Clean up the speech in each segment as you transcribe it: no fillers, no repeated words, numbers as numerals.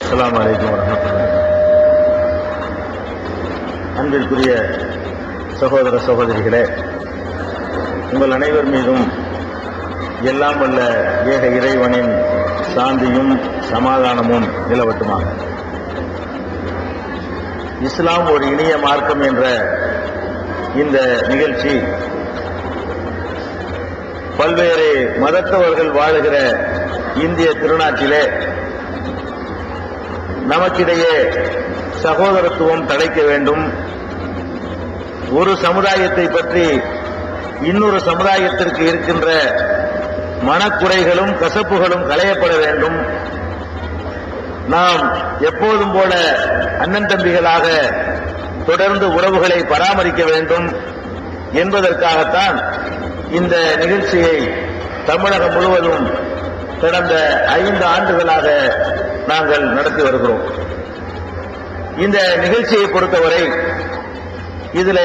அஸ்ஸலாமு அலைக்கும் வரஹ்மத்துல்லாஹி. அன்பிற்குரிய சகோதர சகோதரிகளே, உங்கள் அனைவர் மீதும் எல்லாம் வல்ல ஏக இறைவனின் சாந்தியும் சமாதானமும் நிலவட்டுமாக. இஸ்லாம் ஒரு இனிய மார்க்கம் என்ற இந்த நிகழ்ச்சி பல்வேறு மதத்தவர்கள் வாழுகிற இந்திய திருநாட்டிலே நமக்கிடையே சகோதரத்துவம் தழைக்க வேண்டும், ஒரு சமுதாயத்தை பற்றி இன்னொரு சமுதாயத்திற்கு இருக்கின்ற மனக்குறைகளும் கசப்புகளும் களையப்பட வேண்டும், நாம் எப்போதும் போல அண்ணன் தம்பிகளாக தொடர்ந்து உறவுகளை பராமரிக்க வேண்டும் என்பதற்காகத்தான் இந்த நிகழ்ச்சியை தமிழகம் முழுவதும் கடந்த 5 ஆண்டுகளாக நாங்கள் நடத்தி வருகிறோம். இந்த நிகழ்ச்சியை பொறுத்தவரை இதில்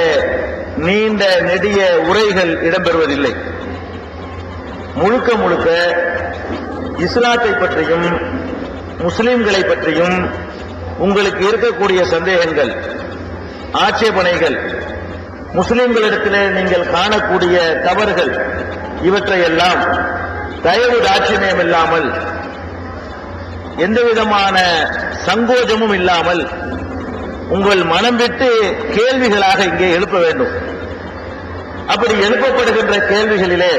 நீண்ட நெடிய உரைகள் இடம்பெறுவதில்லை. முழுக்க முழுக்க இஸ்லாத்தை பற்றியும் முஸ்லிம்களை பற்றியும் உங்களுக்கு இருக்கக்கூடிய சந்தேகங்கள், ஆட்சேபனைகள், முஸ்லிம்களிடத்திலே நீங்கள் காணக்கூடிய தவறுகள், இவற்றையெல்லாம் தயவு தாட்சியம் இல்லாமல், எந்தவிதமான சங்கோஜமும் இல்லாமல் உங்கள் மனம் விட்டு கேள்விகளாக இங்கே எழுப்ப வேண்டும். அப்படி எழுப்பப்படுகின்ற கேள்விகளிலே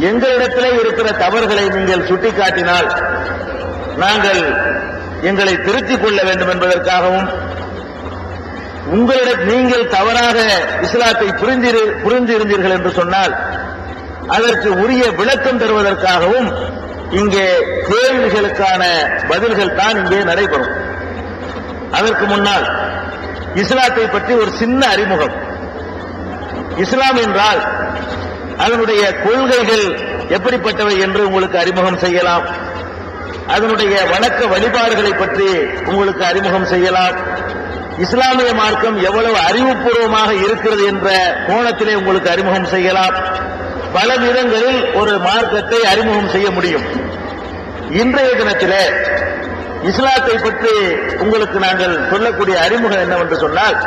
எங்களிடத்திலே இருக்கிற தவறுகளை நீங்கள் சுட்டிக்காட்டினால் நாங்கள் எங்களை திருத்திக் கொள்ள வேண்டும் என்பதற்காகவும், உங்களிடம் நீங்கள் தவறாக இஸ்லாத்தை புரிந்திருந்தீர்கள் என்று சொன்னால் அதற்கு உரிய விளக்கம் தருவதற்காகவும் இங்கே கேள்விகளுக்கான பதில்கள் தான் இங்கே நடைபெறும். அதற்கு முன்னால் இஸ்லாத்தை பற்றி ஒரு சின்ன அறிமுகம். இஸ்லாம் என்றால் அதனுடைய கொள்கைகள் எப்படிப்பட்டவை என்று உங்களுக்கு அறிமுகம் செய்யலாம், அதனுடைய வணக்க வழிபாடுகளை பற்றி உங்களுக்கு அறிமுகம் செய்யலாம், இஸ்லாமிய மார்க்கம் எவ்வளவு அறிவுபூர்வமாக இருக்கிறது என்ற கோணத்திலே உங்களுக்கு அறிமுகம் செய்யலாம். பல விதங்களில் ஒரு மார்க்கத்தை அறிமுகம் செய்ய முடியும். இன்றைய தினத்திலே இஸ்லாத்தை பற்றி உங்களுக்கு நாங்கள் சொல்லக்கூடிய அறிமுகம் என்னவென்று சொன்னால்,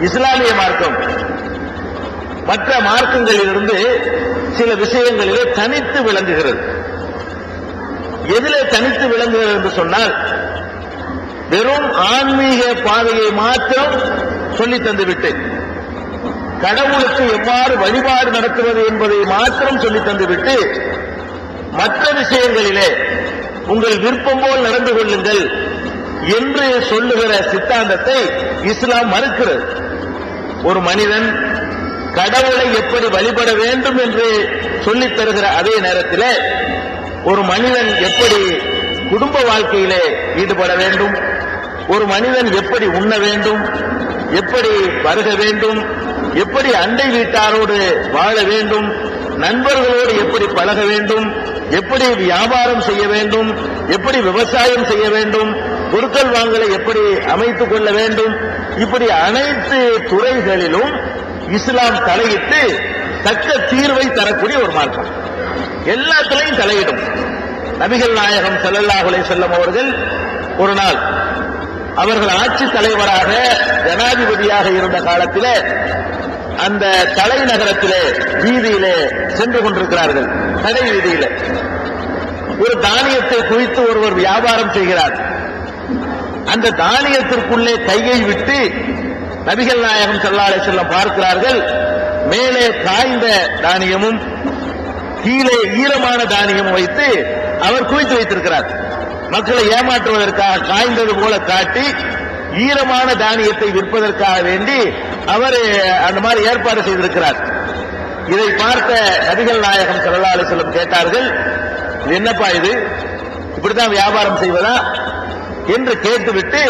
இஸ்லாமிய மார்க்கம் மற்ற மார்க்கங்களிலிருந்து சில விஷயங்களிலே தனித்து விளங்குகிறது. எதிலே தனித்து விளங்குகிறது என்று சொன்னால், வெறும் ஆன்மீக பாதையை மாத்திரம் சொல்லி தந்துவிட்டு கடவுளுக்கு எவ்வாறு வழிபாடு நடத்துவது என்பதை மாத்திரம் சொல்லி தந்துவிட்டு மற்ற விஷயங்களிலே உங்கள் விருப்பம் போல் நடந்து கொள்ளுங்கள் என்று சொல்லுகிற சித்தாந்தத்தை இஸ்லாம் மறுக்கிறது. ஒரு மனிதன் கடவுளை எப்படி வழிபட வேண்டும் என்று சொல்லித் தருகிற அதே நேரத்தில் ஒரு மனிதன் எப்படி குடும்ப வாழ்க்கையிலே ஈடுபட வேண்டும், ஒரு மனிதன் எப்படி உண்ண வேண்டும், எப்படி பருக வேண்டும், எப்படி அண்டை வீட்டாரோடு வாழ வேண்டும், நண்பர்களோடு எப்படி பழக வேண்டும், எப்படி வியாபாரம் செய்ய வேண்டும், எப்படி விவசாயம் செய்ய வேண்டும், பொருட்கள் வாங்கலை எப்படி அமைத்துக் கொள்ள வேண்டும், இப்படி அனைத்து துறைகளிலும் இஸ்லாம் தலையிட்டு தக்க தீர்வை தரக்கூடிய ஒரு மார்க்கம். எல்லாத்திலையும் தலையிடும். நபிகள் நாயகம் ஸல்லல்லாஹு அலைஹி வஸல்லம் அவர்கள் ஒரு நாள் அவர்கள் ஆட்சி தலைவராக ஜனாதிபதியாக இருந்த காலத்திலே அந்த தலைநகரத்திலே வீதியிலே சென்று கொண்டிருக்கிறார்கள். கடை வீதியிலே ஒரு தானியத்தை குறித்து ஒருவர் வியாபாரம் செய்கிறார். அந்த தானியத்திற்குள்ளே கையை விட்டு நபிகள் நாயகம் ஸல்லல்லாஹு அலைஹி வஸல்லம் பார்க்கிறார்கள். மேலே காய்ந்த தானியமும் கீழே ஈரமான தானியமும் வைத்து அவர் குவித்து வைத்திருக்கிறார். மக்களை ஏமாற்றுவதற்காக காய்ந்தது போல காட்டி ஈரமான தானியத்தை விற்பதற்காக வேண்டி அவர் அந்த மாதிரி ஏற்பாடு செய்திருக்கிறார். இதை பார்த்த நபிகள் நாயகம் ஸல்லல்லாஹு அலைஹி வஸல்லம் கேட்டார்கள், இது என்னப்பா, இது இப்படித்தான் வியாபாரம் செய்வதா என்று கேட்டுவிட்டு,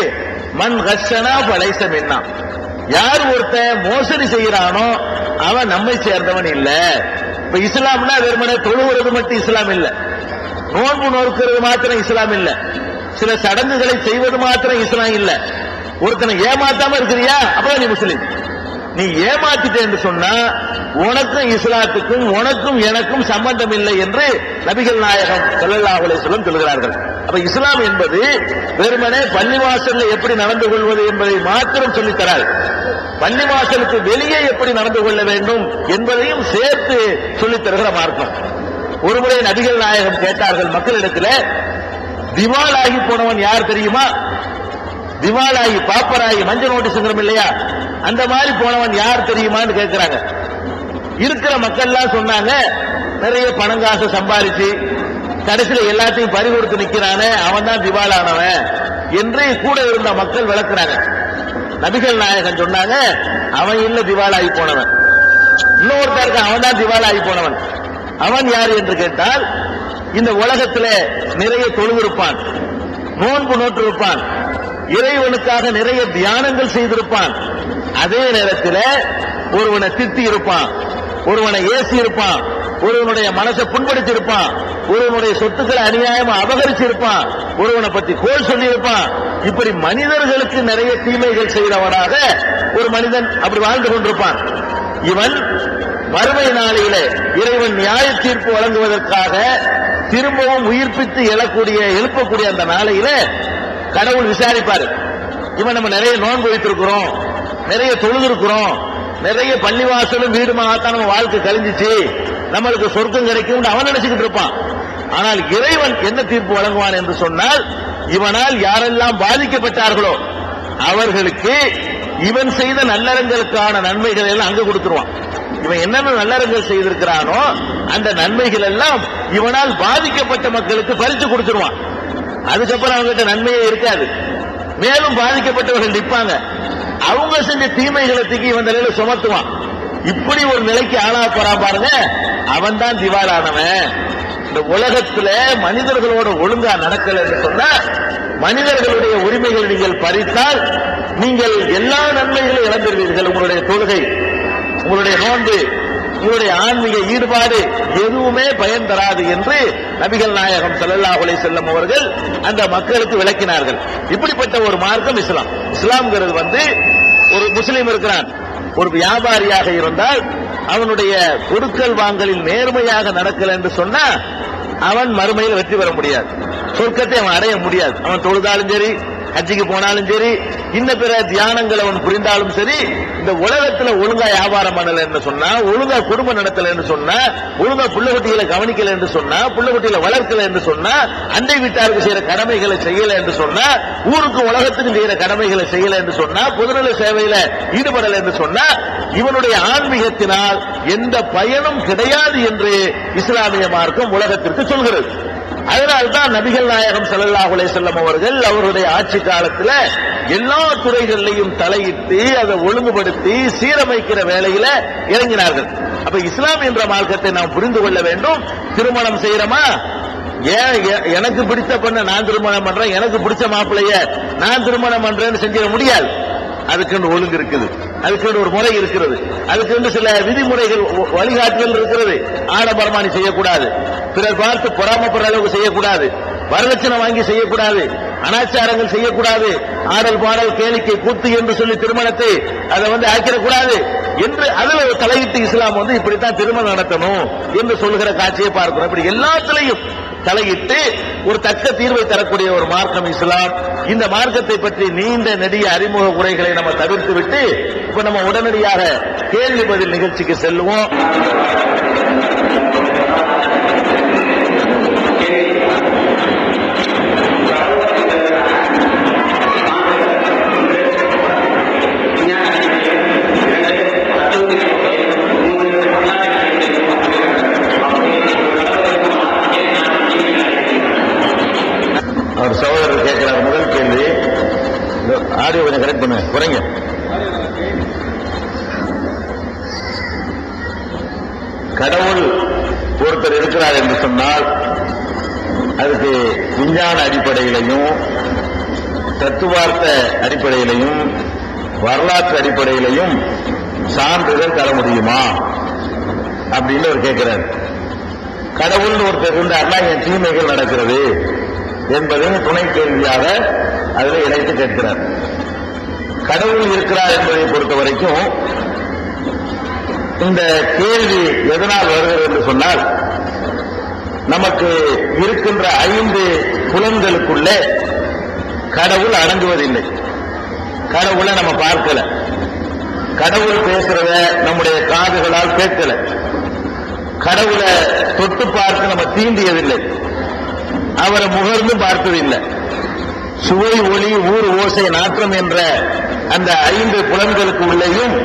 மன் கஷனா பலைச மின்னா, யார் ஒருத்த மோசடி செய்கிறானோ அவன் நம்மை சேர்ந்தவன் இல்ல. இப்ப இஸ்லாம்னா வெறுமனே தொழுகிறது மட்டும் இஸ்லாம் இல்ல, நோன்பு நோக்கிறது மாத்திரம் இஸ்லாம் இல்ல, சில சடங்குகளை செய்வது மாத்திரம் இஸ்லாம் இல்ல. ஒருத்தனை ஏமாத்தாம இருக்கிறியா, அப்ப நீ முஸ்லிம். நீ ஏமாத்திட்ட என்று சொன்னா உனக்கும் இஸ்லாத்துக்கும் உனக்கும் எனக்கும் சம்பந்தம் இல்லை என்று நபிகள் நாயகம் ஸல்லல்லாஹு அலைஹி வஸல்லம் சொல்கிறார்கள். அப்ப இஸ்லாம் என்பது வெறுமனே பள்ளிவாசல்ல எப்படி நடந்து கொள்வது என்பதை மாத்திரம் சொல்லித் தராது. பள்ளிவாசலுக்கு வெளியே எப்படி நடந்து கொள்ள வேண்டும் என்பதையும் சேர்த்து சொல்லித் தருகிற மார்க்கம். ஒருமுறை நபிகள் நாயகம் கேட்டார்கள் மக்களிடத்தில், திவாலாகி போனவன் யார் தெரியுமா? திவாலாகி பாப்பராகி மஞ்சள் நோட்டீஸ் இல்லையா, அந்த மாதிரி போனவன் யார் தெரியுமான்னு கேட்கிறாங்க. இருக்கிற மக்கள் எல்லாம் சொன்னாங்க, நிறைய பணங்காசு சம்பாதிச்சு கடைசியில் எல்லாத்தையும் பறி கொடுத்து நிக்கிறானே அவன் தான் திவாலானவன் என்று கூட இருந்த மக்கள் விளக்குறாங்க. நபிகள் நாயகன் சொன்னாங்க, அவன் இல்ல திவாலாகி போனவன், இன்னொருத்தருக்கு அவன் தான் திவாலாகி போனவன். அவன் யார் என்று கேட்டால், இந்த உலகத்தில் நிறைய தொழுவிருப்பான், நோன்பு நோற்றிருப்பான், இறைவனுக்காக நிறைய தியானங்கள் செய்திருப்பான், அதே நேரத்தில் ஒருவனை திட்டி இருப்பான், ஒருவனை ஏசி இருப்பான், ஒருவனுடைய மனசை புண்படுத்தி இருப்பான், ஒருவனுடைய சொத்துக்களை அநியாயமா அபகரிச்சு இருப்பான், ஒருவனை பத்தி கோல் சொல்லி இருப்பான். இப்படி மனிதர்களுக்கு நிறைய தீமைகள் செய்தவனாக ஒரு மனிதன் அப்படி வாழ்ந்து கொண்டிருப்பான். இவன் மறுமை நாளிலே இறைவன் நியாய தீர்ப்பு வழங்குவதற்காக திரும்பவும் உயிர்ப்பித்து எழுப்பக்கூடிய அந்த நாளையில கடவுள் விசாரிப்பாரு. இவன் நம்ம நிறைய நோன்பு வைத்திருக்கிறோம், நிறைய தொழுதிருக்கிறோம், நிறைய பள்ளிவாசலும் வீடுமாகத்தான் நம்ம வாழ்க்கை கழிஞ்சிச்சு, நம்மளுக்கு சொர்க்கம் கிடைக்கும் அவன் நினைச்சுக்கிட்டு இருப்பான். ஆனால் இறைவன் என்ன தீர்ப்பு வழங்குவான் என்று சொன்னால், இவனால் யாரெல்லாம் பாதிக்கப்பட்டார்களோ அவர்களுக்கு இவன் செய்த நல்லறங்களுக்கான நன்மைகள் எல்லாம் அங்கு கொடுத்துருவான். இவன் என்னென்ன நல்லறங்கள் செய்திருக்கிறானோ அந்த நன்மைகள் எல்லாம் இவனால் பாதிக்கப்பட்ட மக்களுக்கு பறித்து கொடுத்துருவான். அதுக்கப்புறம் அவங்ககிட்ட நன்மையே இருக்காது. மேலும் பாதிக்கப்பட்டவர்கள் நிற்பாங்க, அவங்க செஞ்ச தீமைகளை தூக்கி இவன் தலையில சுமத்துவான். இப்படி ஒரு நிலைக்கு ஆளாக பாருங்க, அவன் தான் திவாலானவன். இந்த உலகத்துல மனிதர்களோட ஒழுங்கா நடக்கல என்று சொன்னா, மனிதர்களுடைய உரிமைகள் நீங்கள் பறித்தால் நீங்கள் எல்லா நன்மைகளையும் இழந்துருவீர்கள். உங்களுடைய தொழுகை, உங்களுடைய நோன்பு, உங்களுடைய ஆன்மீக ஈடுபாடு எதுவுமே பயன் தராது என்று நபிகள் நாயகம் ஸல்லல்லாஹு அலைஹி வஸல்லம் அவர்கள் அந்த மக்களுக்கு விளக்கினார்கள். இப்படிப்பட்ட ஒரு மார்க்கம் இஸ்லாம். இஸ்லாம்ங்கிறது ஒரு முஸ்லீம் இருக்கிறான், ஒரு வியாபாரியாக இருந்தால் அவனுடைய கொடுக்கல் வாங்கலில் நேர்மையாக நடக்கல என்று சொன்னா அவன் மறுமையில் வெற்றி பெற முடியாது, சொர்க்கத்தை அவன் அடைய முடியாது. அவன் தொழுதாலும் சரி, ஹஜ்ஜிக்கு போனாலும் சரி, இன்ன பிற தியானங்கள் அவன் புரிந்தாலும் சரி, இந்த உலகத்துல ஒழுங்கா வியாபாரம் பண்ணல என்று சொன்னா, ஒழுங்கா குடும்பம் நடத்தல என்று சொன்னா, ஒழுங்கா புள்ளகுட்டிகளை கவனிக்கல என்று சொன்னா, புள்ளகுட்டிகளை வளர்க்கல என்று சொன்னா, அண்டை வீட்டாருக்கு செய்யற கடமைகளை செய்யல என்று சொன்னா, ஊருக்கு உலகத்துக்கு செய்யற கடமைகளை செய்யல என்று சொன்னா, பொதுநல சேவையில ஈடுபடல என்று சொன்னா, இவனுடைய ஆன்மீகத்தினால் எந்த பயனும் கிடையாது என்று இஸ்லாமிய மார்க்கம் உலகத்திற்கு சொல்கிறது. அதனால்தான் நபிகள் நாயகம் ஸல்லல்லாஹு அலைஹி வஸல்லம் அவர்கள் அவருடைய ஆட்சி காலத்தில் எல்லா துறைகளிலையும் தலையிட்டு அதை ஒழுங்குபடுத்தி சீரமைக்கிற வேலையில இறங்கினார்கள். அப்ப இஸ்லாம் என்ற மார்க்கத்தை நாம் புரிந்து கொள்ள வேண்டும். திருமணம் செய்யறோமா, எனக்கு பிடித்த பெண்ணை நான் திருமணம் பண்றேன், எனக்கு பிடிச்ச மாப்பிள்ளைய நான் திருமணம் பண்றேன்னு செஞ்சிட முடியாது. அதுக்கு ஒழுங்கு இருக்குது, அதுக்கு ஒரு முறை இருக்கிறது, அதுக்கு சில விதிமுறைகள் வழிகாட்டுதல் இருக்கிறது. ஆடம்பரமானி செய்யக்கூடாது, பிறர் பார்த்து பொறாமப்படுற அளவுக்கு செய்யக்கூடாது, வரலட்சணை வாங்கி செய்யக்கூடாது, அனாச்சாரங்கள் செய்யக்கூடாது, ஆடல் பாடல் கேளிக்கை கூத்து என்று சொல்லி திருமணத்தை அதை ஆக்கிடக்கூடாது என்று அதில் தலையிட்டு இஸ்லாம் இப்படித்தான் திருமணம் நடத்தணும் என்று சொல்லுகிற காட்சியை பார்க்கிறோம். இப்படி எல்லாத்திலையும் தலையிட்டு ஒரு தக்க தீர்வை தரக்கூடிய ஒரு மார்க்கம் இஸ்லாம். இந்த மார்க்கத்தை பற்றி நீண்ட நெடிய அறிமுக உரைகளை நம்ம தவிர்த்து விட்டு இப்ப நம்ம உடனடியாக கேள்வி பதில் நிகழ்ச்சிக்கு செல்லுவோம். அவர் சகோதரர் கேட்கிறார். முதல் கேள்வி, ஆடியோ கொஞ்சம் கரெக்ட் பண்ணு, குறைங்க. கடவுள் ஒருத்தர் இருக்கிறார் என்று சொன்னால் அதுக்கு விஞ்ஞான அடிப்படையிலையும் தத்துவார்த்த அடிப்படையிலையும் வரலாற்று அடிப்படையிலையும் சான்றிதழ் தர முடியுமா அப்படின்னு அவர் கேட்கிறார். கடவுள் ஒருத்தர் இருந்தார்னா என் தீமைகள் நடக்கிறது என்பதையும் துணை கேள்வியாக அதில் இணைத்து கேட்கிறார். கடவுள் இருக்கிறார் என்பதை பொறுத்த வரைக்கும் இந்த கேள்வி எதனால் வருகிறது என்று சொன்னால், நமக்கு இருக்கின்ற 5 புலன்களுக்குள்ளே கடவுள் அடங்குவதில்லை. கடவுளை நம்ம பார்க்கல, கடவுள் பேசுறத நம்முடைய காதுகளால் கேட்கல, கடவுளை தொட்டு பார்த்து நம்ம தீண்டியதில்லை, அவரை முகர்ந்து பார்த்ததில்லை. சுவை, ஒளி, ஊர், ஓசை, நாற்றம் என்ற அந்த 5 புலன்களுக்கு உள்ளேயும்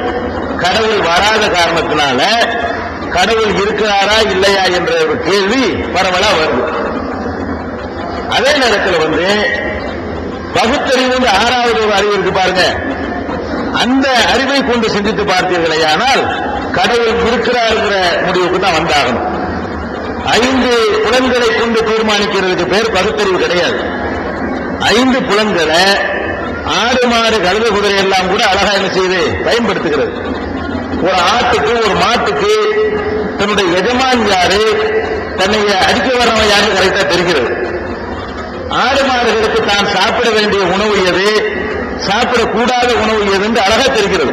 கடவுள் வராத காரணத்தினால கடவுள் இருக்கிறாரா இல்லையா என்ற ஒரு கேள்வி பரவலா வருது. அதே நேரத்தில் பகுத்தறிவு 6வது ஒரு அறிவு இருக்கு பாருங்க, அந்த அறிவை கொண்டு சிந்தித்து பார்த்தீர்களேயானால் கடவுள் இருக்கிறார்கிற முடிவுக்கு தான் வந்தாகணும். 5 புலன்களை கொண்டு தீர்மானிக்கிறதுக்கு பேர் பகுத்தறிவு கிடையாது. 5 புலன்களை ஆடு, மாடு, கழுதை, குதிரை எல்லாம் கூட அழகா என்ன செய்து பயன்படுத்துகிறது. ஒரு ஆட்டுக்கு, ஒரு மாட்டுக்கு தன்னுடைய எஜமான் யாரு, தன்னை அடிக்க வரவன் யாரு கரெக்டா தெரிகிறது. ஆடு மாடுகளுக்கு தான் சாப்பிட வேண்டிய உணவு எது, சாப்பிடக்கூடாத உணவு எது என்று அழகா தெரிகிறது.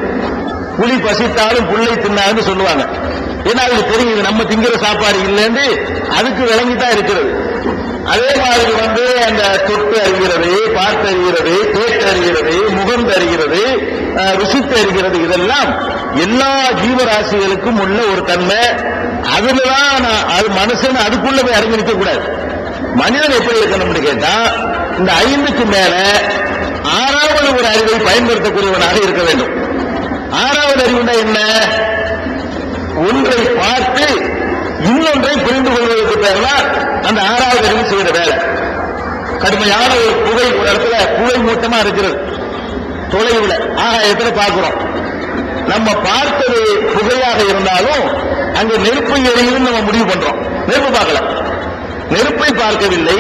புலி பசித்தாலும் புல்லை தின்னான்னு சொல்லுவாங்க. ஏன்னா அதுக்கு தெரியுது நம்ம திங்கிற சாப்பாடு இல்லைன்னு அதுக்கு விளங்கித்தான் இருக்கிறது. அதே மாதிரி அந்த தொட்டு அறிகிறது, பார்த்து அறிகிறது, கேட்டு அறிகிறது, முகர்ந்து அறிகிறது, ருசித்து அறிகிறது, இதெல்லாம் எல்லா ஜீவராசிகளுக்கும் உள்ள ஒரு தன்மை. அதுலதான் அது மனுஷன் அதுக்குள்ள போய் அடங்கி நிற்க கூடாது. மனிதன் எப்படி இருக்கணும்னு கேட்டா இந்த 5க்கு மேல 6வது ஒரு அறிவை பயன்படுத்தக்கூடியவனாக இருக்க வேண்டும். 6வது அறிவுனா என்ன? ஒன்றை பார்த்து இன்னொன்றை புரிந்து கொள்வதற்கு பேர்தான் அந்த 6வது அறிவு செய்யற வேலை. கடுமையான ஒரு புகை, ஒரு இடத்துல புகை மூட்டமா இருக்கிறது, தொலைவுல ஆகாயத்துல பார்க்கிறோம். நம்ம பார்த்தது புகையாக இருந்தாலும் அங்க நெருப்பு எரியுதுன்னு நம்ம முடிவு பண்றோம். நெருப்பு பார்க்கல, நெருப்பை பார்க்கவில்லை,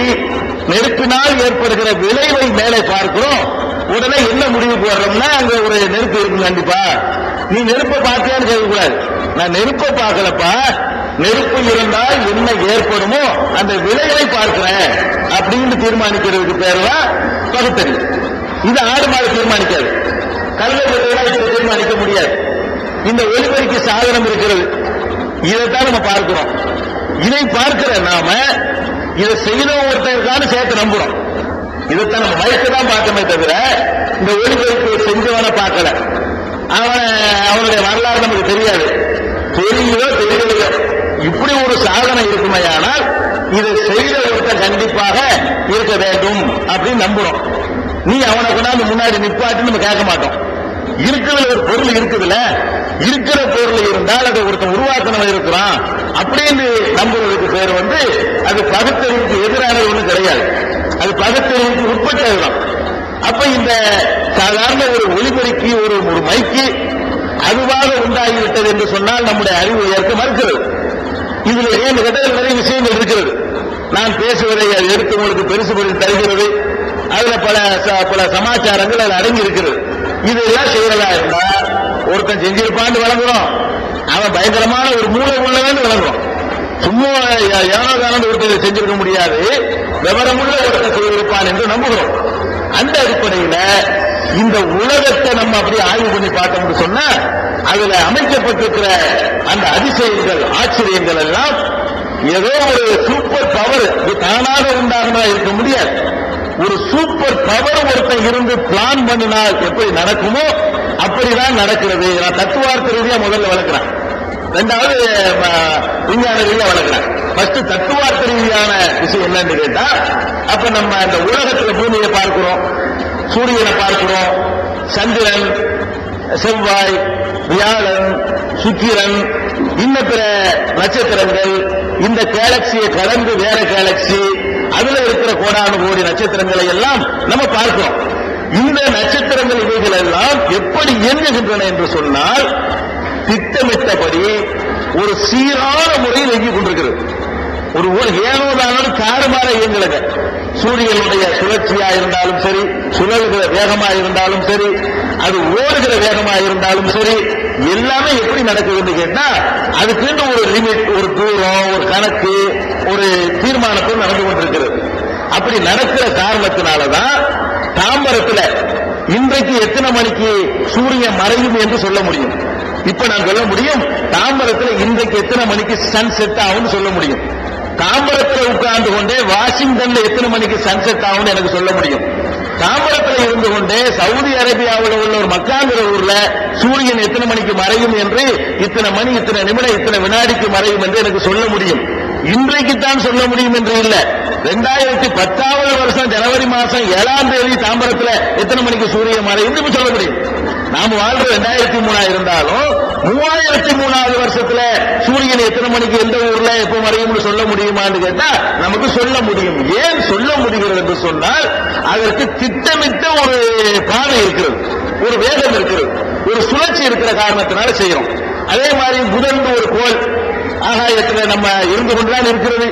நெருப்பினால் ஏற்படுகிற விளைவை மேலே பார்க்கிறோம். உடனே என்ன முடிவுக்கு வர்றோம்னா அங்க ஒரு நெருப்பு இருக்கும். கண்டிப்பா நீ நெருப்பை பார்த்தியான்னு கேட்கக்கூடாது. நான் நெருப்பை பார்க்கலப்பா, நெருப்பு இருந்தால் என்ன ஏற்படுமோ அந்த விளைவை பார்க்கிறேன் அப்படின்னு தீர்மானிக்கிறதுக்கு பேர்தான் பகுத்தறிவு. இது ஆடு மாடு தீர்மானிக்காது, கல்வெட்டு தீர்மானிக்க முடியாது. இந்த ஒலிபெருக்கி சாதனம் இருக்கிறது, இதைத்தான் நம்ம பார்க்கிறோம். இதை பார்க்கிற நாம இதை செய்த ஒருத்தருக்கான சேர்த்து நம்புறோம். இதைத்தான் நம்ம வயசு தான் பார்க்கமே தவிர இந்த ஒலிபெருக்கி செஞ்சவனை பார்க்கல. அவனுடைய வரலாறு நமக்கு தெரியாது. தெரியுதோ தெரியலையோ இப்படி ஒரு சாதனை இருக்குமையானால் இதை செய்த ஒருத்தர் கண்டிப்பாக இருக்க வேண்டும் அப்படின்னு நம்புறோம். நீ அவனை கொண்டாந்து முன்னாடி நிப்பாட்டி நம்ம கேட்க மாட்டோம். இருக்கிறதுல ஒரு பொருள் இருக்குதுல, இருக்கிற பொருள் இருந்தால் அதை ஒருத்தன் உருவாக்கணும் இருக்கிறான் அப்படின்னு நம்புறதுக்கு பேர் அது பகுத்தறிவுக்கு எதிரானது ஒண்ணு கிடையாது. அது பகுத்தறிவுக்கு உட்பட்டதுதான். அப்ப இந்த சாதாரண ஒரு ஒலிபெருக்கி, ஒரு மைக்கு அதுவாக உண்டாகிவிட்டது என்று சொன்னால் நம்முடைய அறிவு ஏற்க மறுக்கிறது. இதுல ஏன் நிறைய விஷயங்கள் இருக்கிறது. நான் பேசுவதை அது எடுத்து உங்களுக்கு பெருசுபடுத்தி தருகிறது. அதுல பல சமாச்சாரங்கள் அதில் அடங்கி இருக்கிறது. இதெல்லாம் செய்யறதா இருந்தா ஒருத்தன் செஞ்சிருப்பான்னு வழங்குறோம், அவன் பயங்கரமான ஒரு மூளை உள்ளவன் வழங்குறோம். சும்மா ஏனோதானது ஒருத்தர் செஞ்சிருக்க முடியாது, விவரமுள்ள ஒருத்தர் செய்திருப்பான் என்று நம்புகிறோம். அந்த அடிப்படையில் இந்த உலகத்தை நம்ம அப்படி ஆய்வு பண்ணி பார்த்தோம்னு சொன்னா அதுல அமைக்கப்பட்டிருக்கிற அந்த அதிசயங்கள், ஆச்சரியங்கள் எல்லாம் ஏதோ ஒரு சூப்பர் பவர் தானாக உண்டாகனா இருக்க முடியாது. ஒரு சூப்பர் பவர் ஒருத்தன் இருந்து பிளான் பண்ணினால் எப்படி நடக்குமோ அப்படிதான் நடக்கிறது. நான் தத்துவார்த்த ரீதியா முதல்ல வளர்க்கிறேன், 2வது விஞ்ஞான ரீதியா வளர்க்கிறேன். ஃபர்ஸ்ட் தத்துவார்த்த ரீதியான விஷயம் என்னன்னு கேட்டா, அப்ப நம்ம அந்த உலகத்துல பூமியை பார்க்கிறோம், சூரியனை பார்க்கிறோம், சந்திரன், செவ்வாய், வியாழன், சுக்கிரன், இன்னும் பிற நட்சத்திரங்கள், இந்த கேலக்சியை கடந்து வேற கேலக்சி, அதுல இருக்கிற கோடானு கோடி நட்சத்திரங்களை எல்லாம் நம்ம பார்க்கிறோம். இந்த நட்சத்திரங்கள் இவைகள் எல்லாம் எப்படி இயங்குகின்றன என்று சொன்னால் திட்டமிட்டபடி ஒரு சீரான முறையில் இயங்கிக் கொண்டிருக்கிறது. ஒரு ஏனோதான காரமான இயங்குகிறது. சூரியனுடைய சுழற்சியா இருந்தாலும் சரி, சுழல்கிற வேகமா இருந்தாலும் சரி, அது ஓடுகிற வேகமா இருந்தாலும் சரி, எல்லாமே எப்படி நடக்குதுன்னு கேட்டா அதுக்கு ஒரு லிமிட், ஒரு தூரம், ஒரு கணக்கு, ஒரு தீர்மானத்தில் நடந்து கொண்டிருக்கிறது. அப்படி நடக்கிற காரணத்தினாலதான் தாம்பரத்தில் இன்றைக்கு எத்தனை மணிக்கு சூரியன் மறையும் என்று சொல்ல முடியும். இப்ப நான் சொல்ல முடியும் தாம்பரத்தில் இன்றைக்கு எத்தனை மணிக்கு சன் செட் ஆகும் சொல்ல முடியும். தாம்பரத்தில் உட்கார்ந்து கொண்டே வாஷிங்டன்ல எத்தனை மணிக்கு சன்செட் ஆகும்னு எனக்கு சொல்ல முடியும். தாம்பரத்தில் இருந்து கொண்டே சவுதி அரேபியாவில் உள்ள ஒரு மக்காங்கிற ஊர்ல சூரியன் எத்தனை மணிக்கு மறையும் என்று இத்தனை மணி இத்தனை நிமிடம் இத்தனை வினாடிக்கு மறையும் என்று எனக்கு சொல்ல முடியும். இன்றைக்குத்தான் சொல்ல முடியும் என்று இல்ல. 2010 வருஷம் ஜனவரி மாசம் 7ஆம் தேதி தாம்பரத்தில் எத்தனை மணிக்கு சூரியன் மறையும் சொல்ல முடியும். நாம வாழ்ற 2003 இருந்தாலும் 3003வது வருஷத்துல சூரியன் எத்தனை மணிக்கு எந்த ஊர்ல எப்ப மறையும் சொல்ல முடியுமான்னு கேட்டா நமக்கு சொல்ல முடியும். ஏன் சொல்ல முடிகிறது என்று சொன்னால் அதற்கு திட்டமிட்ட ஒரு பாதை இருக்கிறது, ஒரு வேகம் இருக்கிறது, ஒரு சுழற்சி இருக்கிற காரணத்தினால செய்யறோம். அதே மாதிரி புதன் ஒரு கோள் ஆகாயத்துல நம்ம இருந்து கொண்டுதான் இருக்கிறது.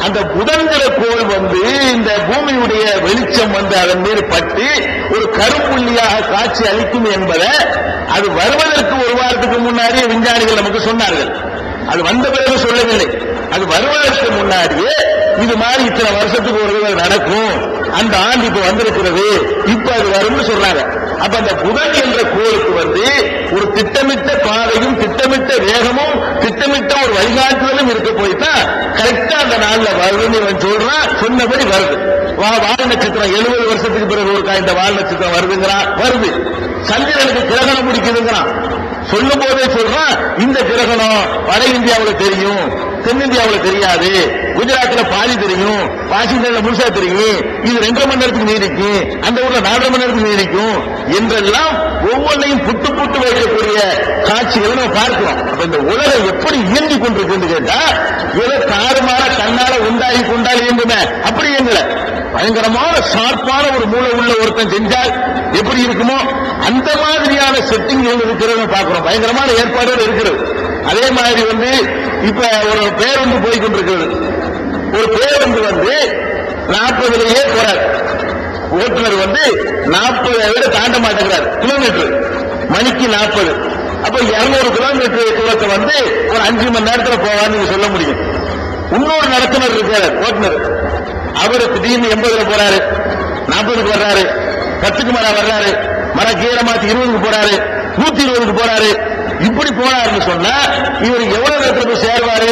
அந்த புதன்கிற கோள் இந்த பூமியுடைய வெளிச்சம் அதன் மீது பட்டு ஒரு கருப்புள்ளியாக காட்சி அளிக்கும் என்பதை அது வருவதற்கு ஒரு வாரத்துக்கு முன்னாடியே விஞ்ஞானிகள் நமக்கு சொன்னார்கள். அது வந்த பிறகு சொல்லவில்லை. அது வருவதற்கு முன்னாடியே இது மாதிரி இத்தனை வருஷத்துக்கு ஒரு நடக்கும், அந்த ஆண்டு இப்ப வந்திருக்கிறது, இப்ப அது வரும்னு சொல்றாங்க. அப்ப அந்த புதன் என்ற கோளுக்கு ஒரு திட்டமிட்ட பாதையும் திட்டமிட்ட வேகமும் திட்டமிட்ட ஒரு வழிகாட்டுதலும் இருக்க போய்தான் கரெக்டா அந்த நாள்ல வருதுன்னு சொல்றான். சொன்னபடி வருது. வால் நட்சத்திரம் 70 வருஷத்துக்கு பிறகு ஒருக்கா இந்த வால் நட்சத்திரம் வருதுங்கிறான், வருது. சந்திரனுக்கு கிரகணம் முடிக்குதுங்கிறான். சொல்லும் போதே சொல்றான் இந்த கிரகணம் வட இந்தியாவில் தெரியும், தென்னிந்தியாவில் தெரியாது, குஜராத்தில் பாதி தெரியும், வாஷிங்டன்ல முழுசா தெரியும், இது 2.5 மணி நேரத்துக்கு நீடிக்கும், அந்த ஊர்ல 4.5 மணி நேரத்துக்கு நீடிக்கும் என்றெல்லாம் ஒவ்வொன்றையும் புட்டு புட்டு வைக்கக்கூடிய காட்சிகளை நம்ம பார்க்கிறோம். அப்ப இந்த உலகம் எப்படி இயங்கிக் கொண்டிருக்கு கேட்டா ஏதோ தாறுமாற கண்ணால உண்டாகி கொண்டால் இயங்குமே அப்படி இயங்கல. பயங்கரமான ஷார்ப்பான ஒரு மூளை உள்ள ஒருத்தன் செஞ்சால் எப்படி இருக்குமோ அந்த மாதிரியான செட்டிங் இருக்கிறத பார்க்கிறோம். பயங்கரமான ஏற்பாடுகள் இருக்கிறது. அதே மாதிரி இப்ப ஒரு பேருந்து போய் கொண்டிருக்கிறது. ஒரு பேருந்து 40லயே போறார். ஓட்டுநர் 40 விட தாண்ட மாட்டேங்கிறார். கிலோமீட்டர் மணிக்கு 40. அப்ப 200 கிலோமீட்டர் தூரத்தை ஒரு 5 மணி நேரத்தில் போவான்னு சொல்ல முடியும். இன்னொரு நடத்துனர் இருக்காரு, ஓட்டுநர். அவரு திடீர்னு 80ல போறாரு, 40க்கு வர்றாரு, 10க்கு மேல வர்றாரு, மர கீரை மாத்தி 20க்கு போறாரு, 120க்கு போறாரு. இப்படி போனாருன்னு சொன்னா இவர் எவ்வளவு நேரத்தில் போய் சேருவாரு?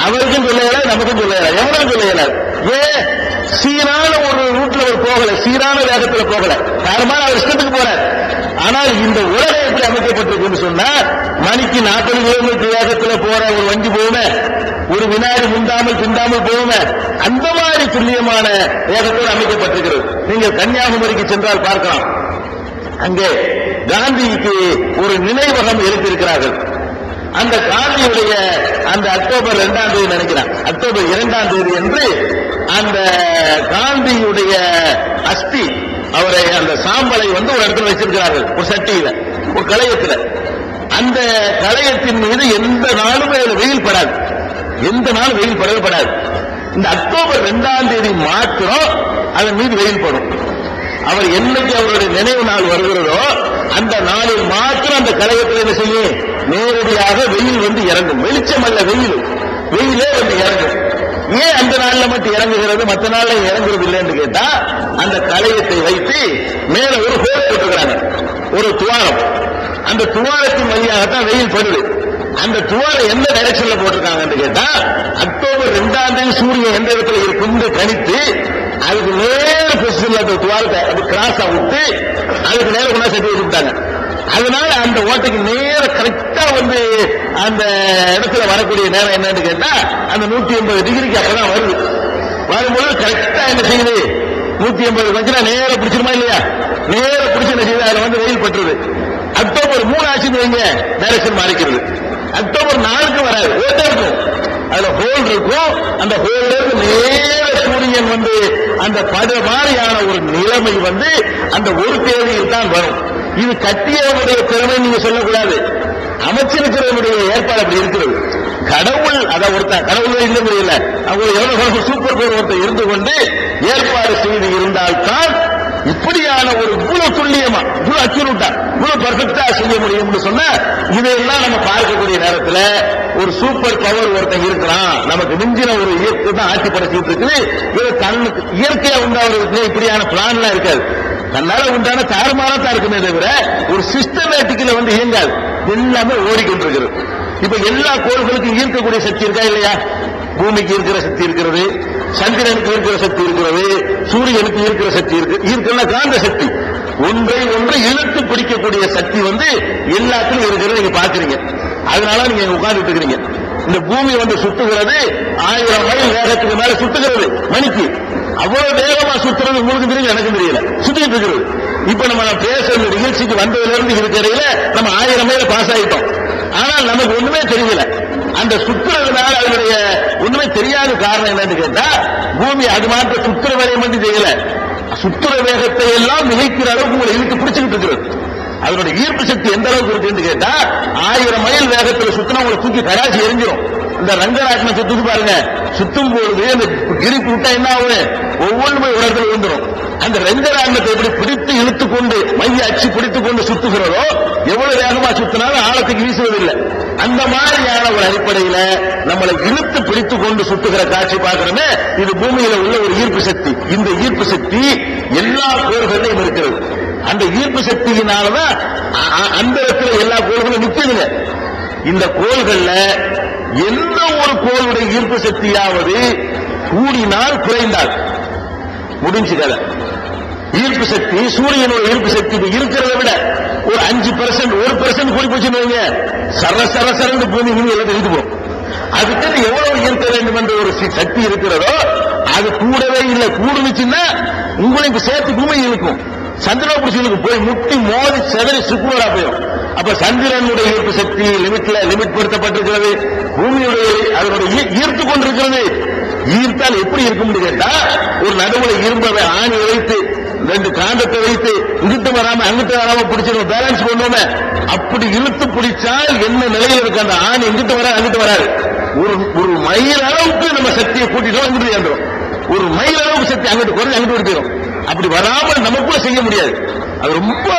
அவருக்கும் சொல்ல நமக்கும் சொல்ல எவ்வளவு சொல்ல. ஏன் சீரான ஒரு ரூட்ல ஒரு போகல, சீரான வேகத்துல போகல, காரணமாக அவர் இஷ்டத்துக்கு போறார். ஆனால் இந்த உலகம் எப்படி அமைக்கப்பட்டிருக்குன்னு சொன்னா மணிக்கு 40 கிலோமீட்டர் வேகத்துல போற ஒரு வண்டி போகுமே, ஒரு வினாடி முந்தாமல் பிந்தாமல் போகுமே, அந்த மாதிரி துல்லியமான வேகத்தோடு அமைக்கப்பட்டிருக்கிறது. நீங்கள் கன்னியாகுமரிக்கு சென்றால் பார்க்கலாம். அங்கே காந்திக்கு ஒரு நினைவகம் எழுப்பியிருக்கிறார்கள். அந்த காந்தியுடைய அந்த அக்டோபர் 2ஆம் தேதி நினைக்கிறான், அக்டோபர் 2ஆம் தேதி என்று அந்த காந்தியுடைய அஸ்தி அவரை அந்த சாம்பலை ஒரு இடத்துல வச்சிருக்கிறார்கள், ஒரு சட்டியில, ஒரு களையத்துல. அந்த களையத்தின் மீது எந்த நாளும் வெயில் படாது, எந்த நாளும் வெயில் படவே படாது. இந்த அக்டோபர் 2ஆம் தேதி மாத்திரம் அதன் மீது வெயில் படும். அவர் என்னைக்கு அவருடைய நினைவு நாள் வருகிறதோ அந்த நாளில் மாத்திரம் அந்த களையத்தில் என்ன செய்யும், நேரடியாக வெயில் இறங்கும். வெளிச்சம் அல்ல, வெயிலே இறங்கும். ஏன் அந்த நாள்ல மட்டும் இறங்குகிறது, மற்ற நாள்ல இறங்குறது இல்லைன்னு கேட்டா அந்த களையத்தை வைத்து மேல ஒரு ஹோல் போட்டுக்கிறாங்க, ஒரு துவாரம். அந்த துவாரத்தின் வழியாகத்தான் வெயில் படுது. அந்த துவாரம் எந்த டைரக்ஷன்ல போட்டிருக்காங்கன்னு கேட்டா அக்டோபர் 2ஆம் தேதி சூரியன் எந்த இடத்துல இருக்குன்னு கணித்து அதுக்கு நேர பொசிஷன்ல அந்த துவாரத்தை அது கிராஸா விட்டு அதுக்கு நேரம் கொண்டா சட்டி வச்சுட்டாங்க. அதனால அந்த ஓட்டைக்கு நேர கரெக்டா அந்த இடத்துல வரக்கூடிய நேரம் என்னன்னு கேட்டா அந்த 180 டிகிரிக்கு அப்பதான் வருது. வரும்போது கரெக்டா என்ன செய்யுது, 180 வந்துச்சுன்னா நேர பிடிச்சிருமா இல்லையா, நேர பிடிச்சு என்ன செய்யுது, அதுல வெயில் பட்டுருது. அக்டோபர் 3 ஆச்சுன்னு வைங்க, டைரக்ஷன் மாறிக்கிறது. அக்டோபர் 4க்கு வராது, ஓட்டை இருக்கும், அதுல ஹோல் இருக்கும். அந்த ஹோல்ல இருந்து நேர சூரியன் அந்த பட மாதிரியான ஒரு நிலைமை அந்த ஒரு தேதியில் தான் வரும். இது கட்டியவனுடைய திறமை நீங்க சொல்லக்கூடாது, அமைச்சிருக்கிறவனுடைய ஏற்பாடு அப்படி இருக்கிறது. கடவுள் அதை ஒருத்தன் கடவுள் இல்லை முடியல, அவங்க எவ்வளவு சூப்பர் பவர் ஒருத்தர் இருந்து கொண்டு ஏற்பாடு செய்து இருந்தால்தான் இப்படியான ஒரு இவ்வளவு துல்லியமா, இவ்வளவு அக்யூரேட்டா, இவ்வளவு பெர்ஃபெக்டா செய்ய முடியும்னு சொன்னா இதையெல்லாம் நம்ம பார்க்கக்கூடிய நேரத்தில் ஒரு சூப்பர் பவர் ஒருத்தன் இருக்கிறான், நமக்கு மிஞ்சின ஒரு இயற்கை தான் ஆட்சி படைச்சிட்டு இருக்குது. இது தன்னுக்கு இயற்கையா உண்டாவது இப்படியான பிளான் எல்லாம் இருக்காது, தன்னால உண்டான தாறுமாறத்தான் இருக்குமே தவிர ஒரு சிஸ்டமேட்டிக்கல இயங்காது. எல்லாமே ஓடிக்கொண்டிருக்கிறது. இப்ப எல்லா கோள்களுக்கும் ஈர்க்கக்கூடிய சக்தி இருக்கா இல்லையா? பூமிக்கு இருக்கிற சக்தி இருக்கிறது, சந்திரனுக்கு இருக்கிற சக்தி இருக்கிறது, சூரியனுக்கு இருக்கிற சக்தி இருக்கு. இருக்கிற காந்த சக்தி ஒன்றை இழுத்து பிடிக்கக்கூடிய சக்தி எல்லாத்திலும் இருக்கிறது நீங்க பாக்குறீங்க. அதனால நீங்க உட்கார்ந்துட்டு இருக்கிறீங்க. இந்த பூமி சுத்துகிறது 1000 மைல் வேகத்துக்கு மேல சுத்துகிறது மணிக்கு. அவ்வளவு வேகமா சுத்துறது உங்களுக்கு தெரியும், எனக்கு தெரியல, சுத்திட்டு இருக்கிறது. இப்ப நம்ம பேசுற நிகழ்ச்சிக்கு வந்ததுல இருந்து இருக்கிறதுல நம்ம 1000 மைல பாஸ் ஆயிட்டோம். ஆனால் நமக்கு ஒண்ணுமே தெரியல. அந்த சுற்றுறதுனால அதனுடைய ஒண்ணுமே தெரியாத காரணம் என்னன்னு கேட்டா, பூமி அது மாத்திர சுற்றுற வேலையை மட்டும் செய்யல, சுற்றுற வேகத்தை எல்லாம் நிலைக்கிற அளவுக்கு உங்களை இழுத்து பிடிச்சுக்கிட்டு இருக்கிறது. அதனுடைய ஈர்ப்பு சக்தி எந்த அளவுக்கு இருக்குன்னு கேட்டா, 1000 மைல் வேகத்தில் சுத்தினா உங்களை தூக்கி கடாசி எரிஞ்சிடும். இந்த ரங்கராட்டின சுத்துக்கு பாருங்க, சுத்தும் பொழுது அந்த கிரிப்பு விட்டா என்ன ஆகும், ஒவ்வொன்றுமே ஒரு இடத்துல விழுந்துடும். அந்த ரங்கராட்டினத்தை எப்படி பிடித்து இழுத்துக் கொண்டு மைய அச்சு பிடித்துக் கொண்டு சுத்துகிறதோ, எவ்வளவு வேகமா சுத்தினாலும் ஆழத்துக்கு வீசுவதில்லை. அந்த மாதிரியான ஒரு அடிப்படையில நம்மளை இழுத்து பிடித்துக் கொண்டு சுத்துகிற காட்சி பார்க்கிறோமே, இது பூமியில உள்ள ஒரு ஈர்ப்பு சக்தி. இந்த ஈர்ப்பு சக்தி எல்லா கோள்களிலும் இருக்கிறது. அந்த ஈர்ப்பு சக்தியினாலதான் அந்த இடத்துல எல்லா கோள்களும் நிற்குதுங்க. இந்த கோள்கள்ல எந்த ஒரு கோளுடைய ஈர்ப்பு சக்தியாவது கூடினால் குறைந்தால் முடிஞ்சு கதை. ஈர்ப்பு சக்தி சூரியனோட ஈர்ப்பு சக்தி இருக்கிறத விட ஒரு 5% 1% கூடி போச்சுன்னு வைங்க, சரசரசரந்து பூமி எல்லாத்தையும் இழுத்து போகும். அதுக்கு எவ்வளவு ஈர்க்க வேண்டும் என்ற ஒரு சக்தி இருக்கிறதோ அது கூடவே இல்லை. கூடுச்சுன்னா உங்களுக்கு சேர்த்து பூமி இழுக்கும். சந்திரன் பிடிச்சதுக்கு போய் முட்டி மோதி செதறி சுக்குவரா போயிடும். அப்ப சந்திரனுடைய ஈர்ப்பு சக்தி லிமிட் படுத்தப்பட்டிருக்கிறது. பூமியுடைய அதனுடைய ஈர்த்து கொண்டிருக்கிறது. ஈர்த்தால் எப்படி இருக்கும்னு கேட்டா, ஒரு நடுவுல இரும்பை ஆணி வைத்து 2 காந்தத்தை வைத்து இங்கிட்டு வராம அங்கிட்டு வராம பிடிச்சிருக்கோம், பேலன்ஸ் பண்ணுவோமே, அப்படி இழுத்து பிடிச்சால் என்ன நிலையில் இருக்கு அந்த ஆணி இங்கிட்டு வராது அங்கிட்டு வராது. ஒரு மைல் அளவுக்கு நம்ம சக்தியை கூட்டிட்டோம், அங்கிட்டு ஏந்துடும். ஒரு மைல் அளவுக்கு சக்தி அங்கிட்டு குறைஞ்சு அங்கிட்டு விடுத்திடும். அப்படி வராமல் நமக்குள்ள செய்ய முடியாது. அது ரொம்ப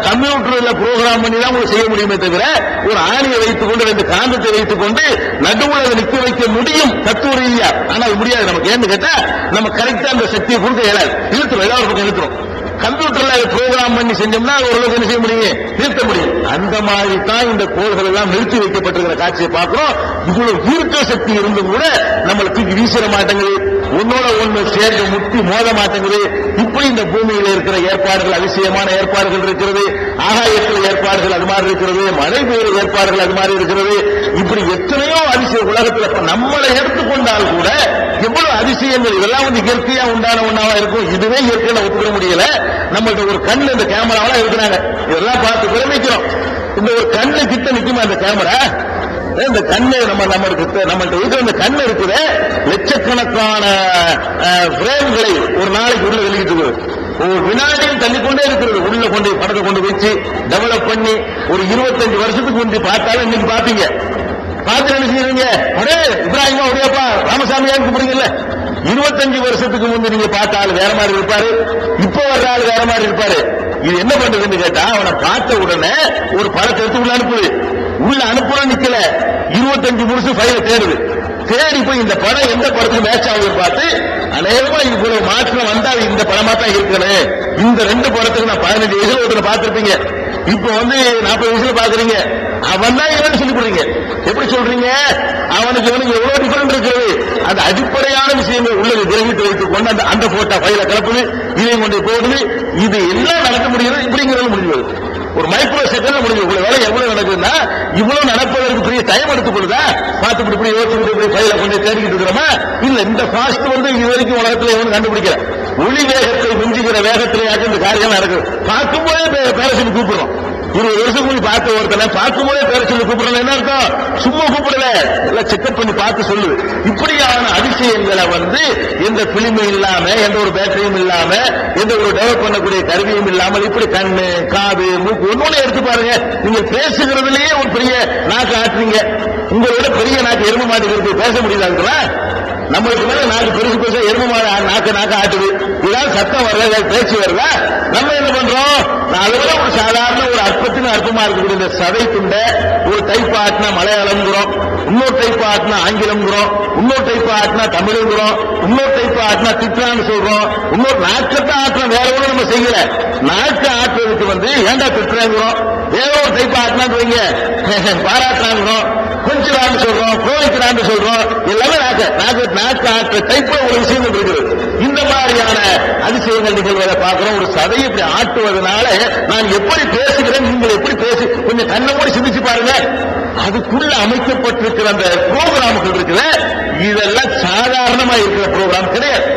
கம்ப்யூட்டர்ல புரோகிராம் பண்ணி தான் செய்ய முடியுமே தவிர, ஒரு ஆணியை வைத்துக் கொண்டு 2 காந்தத்தை வைத்துக் கொண்டு நடுவுல அதை நிக்க வைக்க முடியும் தத்துவ ரீதியா. ஆனா அது முடியாது நமக்கு. ஏன்னு கேட்டா, நம்ம கரெக்டா அந்த சக்தியை கொடுக்க இயலாது. இழுத்துரும், ஏதாவது பக்கம் இழுத்துரும். கம்ப்யூட்டர்ல புரோகிராம் பண்ணி செஞ்சோம்னா ஓரளவுக்கு என்ன செய்ய முடியும், நிறுத்த முடியும். அந்த மாதிரி தான் இந்த கோள்கள் எல்லாம் நிறுத்தி வைக்கப்பட்டிருக்கிற காட்சியை பார்க்கிறோம். இவ்வளவு ஈர்க்க சக்தி இருந்தும் கூட நம்மளுக்கு வீசிட மாட்டேங்குது, ஒன்னோட ஒண்ணு சேர்ந்து முட்டி மோத மாட்டேங்குது. இப்படி இந்த பூமியில இருக்கிற ஏற்பாடுகள் அதிசயமான ஏற்பாடுகள் இருக்கிறது. ஆகாயத்தில் ஏற்பாடுகள் அது மாதிரி இருக்கிறது, மழை பெய்யுற ஏற்பாடுகள் அது மாதிரி இருக்கிறது. இப்படி எத்தனையோ அதிசய உலகத்தில் நம்மளை எடுத்துக்கொண்டால் கூட எவ்வளவு அதிசயங்கள். இதெல்லாம் இயற்கையா உண்டான ஒன்னாவா இருக்கும். இதுவே இயற்கையில ஒத்துக்க முடியல. நம்மள்ட்ட ஒரு கண்ணு இந்த கேமராவெல்லாம் இருக்கிறாங்க, இதெல்லாம் பார்த்து பிரமிக்கிறோம். இந்த ஒரு கண்ணு கிட்ட நிக்குமா அந்த கேமரா? இந்த கண்ணு நம்மள்ட்ட இருக்கிற இந்த கண்ணு இருக்குது, லட்சக்கணக்கான பிரேம்களை ஒரு நாளைக்கு உள்ள வெளியிட்டு ஒரு வினாடியும் தள்ளிக்கொண்டே இருக்கிறது. உள்ள கொண்டு படத்தை கொண்டு வச்சு டெவலப் பண்ணி ஒரு 25 வருஷத்துக்கு முந்தி பார்த்தாலும் இன்னைக்கு பாப்பீங்க. பார்த்து என்ன செய்யறீங்க, அடே இப்ராஹிமா உடையப்பா ராமசாமியான்னு கூப்பிடுங்கல்ல. 25 வருஷத்துக்கு முந்தி நீங்க பார்த்தாலும் வேற மாதிரி இருப்பாரு, இப்ப வர்ற ஆள் வேற மாதிரி இருப்பாரு. இது என்ன பண்றதுன்னு கேட்டா, அவனை பார்த்த உடனே ஒரு படத்தை எடுத்து உள்ள அனுப்புது. உள்ள அனுப்புற நிக்கல, 25 வருஷம் ஃபைல தேடுது. தேடி போய் இந்த படம் எந்த படத்துக்கு மேட்ச் ஆகுது பார்த்து, அநேகமா இது போல மாற்றம் வந்தால் இந்த படமா தான் இருக்கணும். இந்த 2 படத்துக்கு நான் 15 வயசுல ஒருத்தனை பார்த்திருப்பீங்க, இப்ப 40 வயசுல பாக்குறீங்க. அவன் தான் இவன் சொல்லி கொடுறீங்க. எப்படி சொல்றீங்க? அவனுக்கு இவனுக்கு எவ்வளவு டிஃபரெண்ட் இருக்கிறது. அந்த அடிப்படையான விஷயங்கள் உள்ளது கிரகித்து வைத்துக் கொண்டு அந்த போட்டோ ஃபைல கலப்புது, இதையும் கொண்டு போடுது. இது எல்லாம் நடக்க முடியுது. இப்படிங்கிறது முடிஞ்சது ஒரு மைக்ரோ செகண்ட்ல முடிஞ்சு. இவ்வளவு வேலை எவ்வளவு நடக்குதுன்னா, இவ்வளவு நடப்பதற்கு பெரிய டைம் எடுத்துக் கொள்ளுதா? பார்த்து இப்படி யோசிச்சு ஃபைல கொண்டு தேடிக்கிட்டு இருக்கிறோமா? இல்ல, இந்த ஃபாஸ்ட் இது வரைக்கும் உலகத்துல எவனும் கண்டுபிடிக்கல. ஒளி வேகத்தை மிஞ்சுகிற வேகத்திலேயாச்சும் இந்த காரியம் நடக்குது. பார்க்கும்போதே பேர சொல்லி கூப்பிடுறோம். 20 வருஷம் போய் பார்த்த ஒருத்தனை பார்க்கும்போதே பேர சொல்லி கூப்பிடல. என்ன அர்த்தம்? சும்மா கூப்பிடல, எல்லாம் செக்அப் பண்ணி பார்த்து சொல்லுது. இப்படியான அதிசயங்களை எந்த பிலிமும் இல்லாம, எந்த ஒரு பேட்டரியும் இல்லாம, எந்த ஒரு டெவலப் பண்ணக்கூடிய கருவியும் இல்லாமல் இப்படி கண்ணு காது மூக்கு ஒன்னொன்னு எடுத்து பாருங்க. நீங்க பேசுகிறதுலயே ஒரு பெரிய நாக்கு ஆட்டுறீங்க. உங்களோட பெரிய நாக்கு எருமை மாட்டுக்கு பேச முடியுதாங்களா? நம்மளுக்கு மேல நாக்கு பெருசு பெருசா எருமை மாடு நாக்கு ஆட்டுது. இதாவது சத்தம் வரல, பேச்சு வரல. நம்ம என்ன பண்றோம்? அதோட ஒரு சாதாரண ஒரு அற்பத்தின் அற்பமா இருக்கக்கூடிய இந்த சதை துண்ட ஒரு டைப் ஆட்டினா மலையாளம்ங்கிறோம், இன்னொரு டைப் ஆட்டினா ஆங்கிலம்ங்கிறோம், இன்னொரு டைப் ஆட்டினா தமிழுங்கிறோம், இன்னொரு டைப் ஆட்டினா திட்டான்னு சொல்றோம், இன்னொரு நாக்கத்தை ஆட்டினா வேற ஒன்றும் நம்ம செய்யல. நாக்கு ஆட்டுறதுக்கு ஏண்டா திட்டுறேங்கிறோம். வேற ஒரு டைப் ஆட்டினான்னு வைங்க பாராட்டுறாங்கிறோம். கொஞ்சம் சிரிக்கிறான்னு சொல்றோம், கோவிக்கிறான்னு சொல்றோம், எல்லாமே நாக்கு ஆற்ற டைப்ல ஒரு விஷயங்கள் இருக்குது. இந்த மாதிரியான அதிசயங்கள் நிகழ்வதை பார்க்கிறோம். ஒரு சதையை இப்படி ஆட்டுவதனால நான் எப்படி பேசுகிறேன், நீங்கள் எப்படி பேசி கொஞ்சம் கண்ணை மூடி சிந்திச்சு பாருங்க. அதுக்குள்ள அமைக்கப்பட்டிருக்கிற அந்த புரோகிராம்கள் இருக்குது, இதெல்லாம் சாதாரணமா இருக்கிற புரோகிராம் கிடையாது.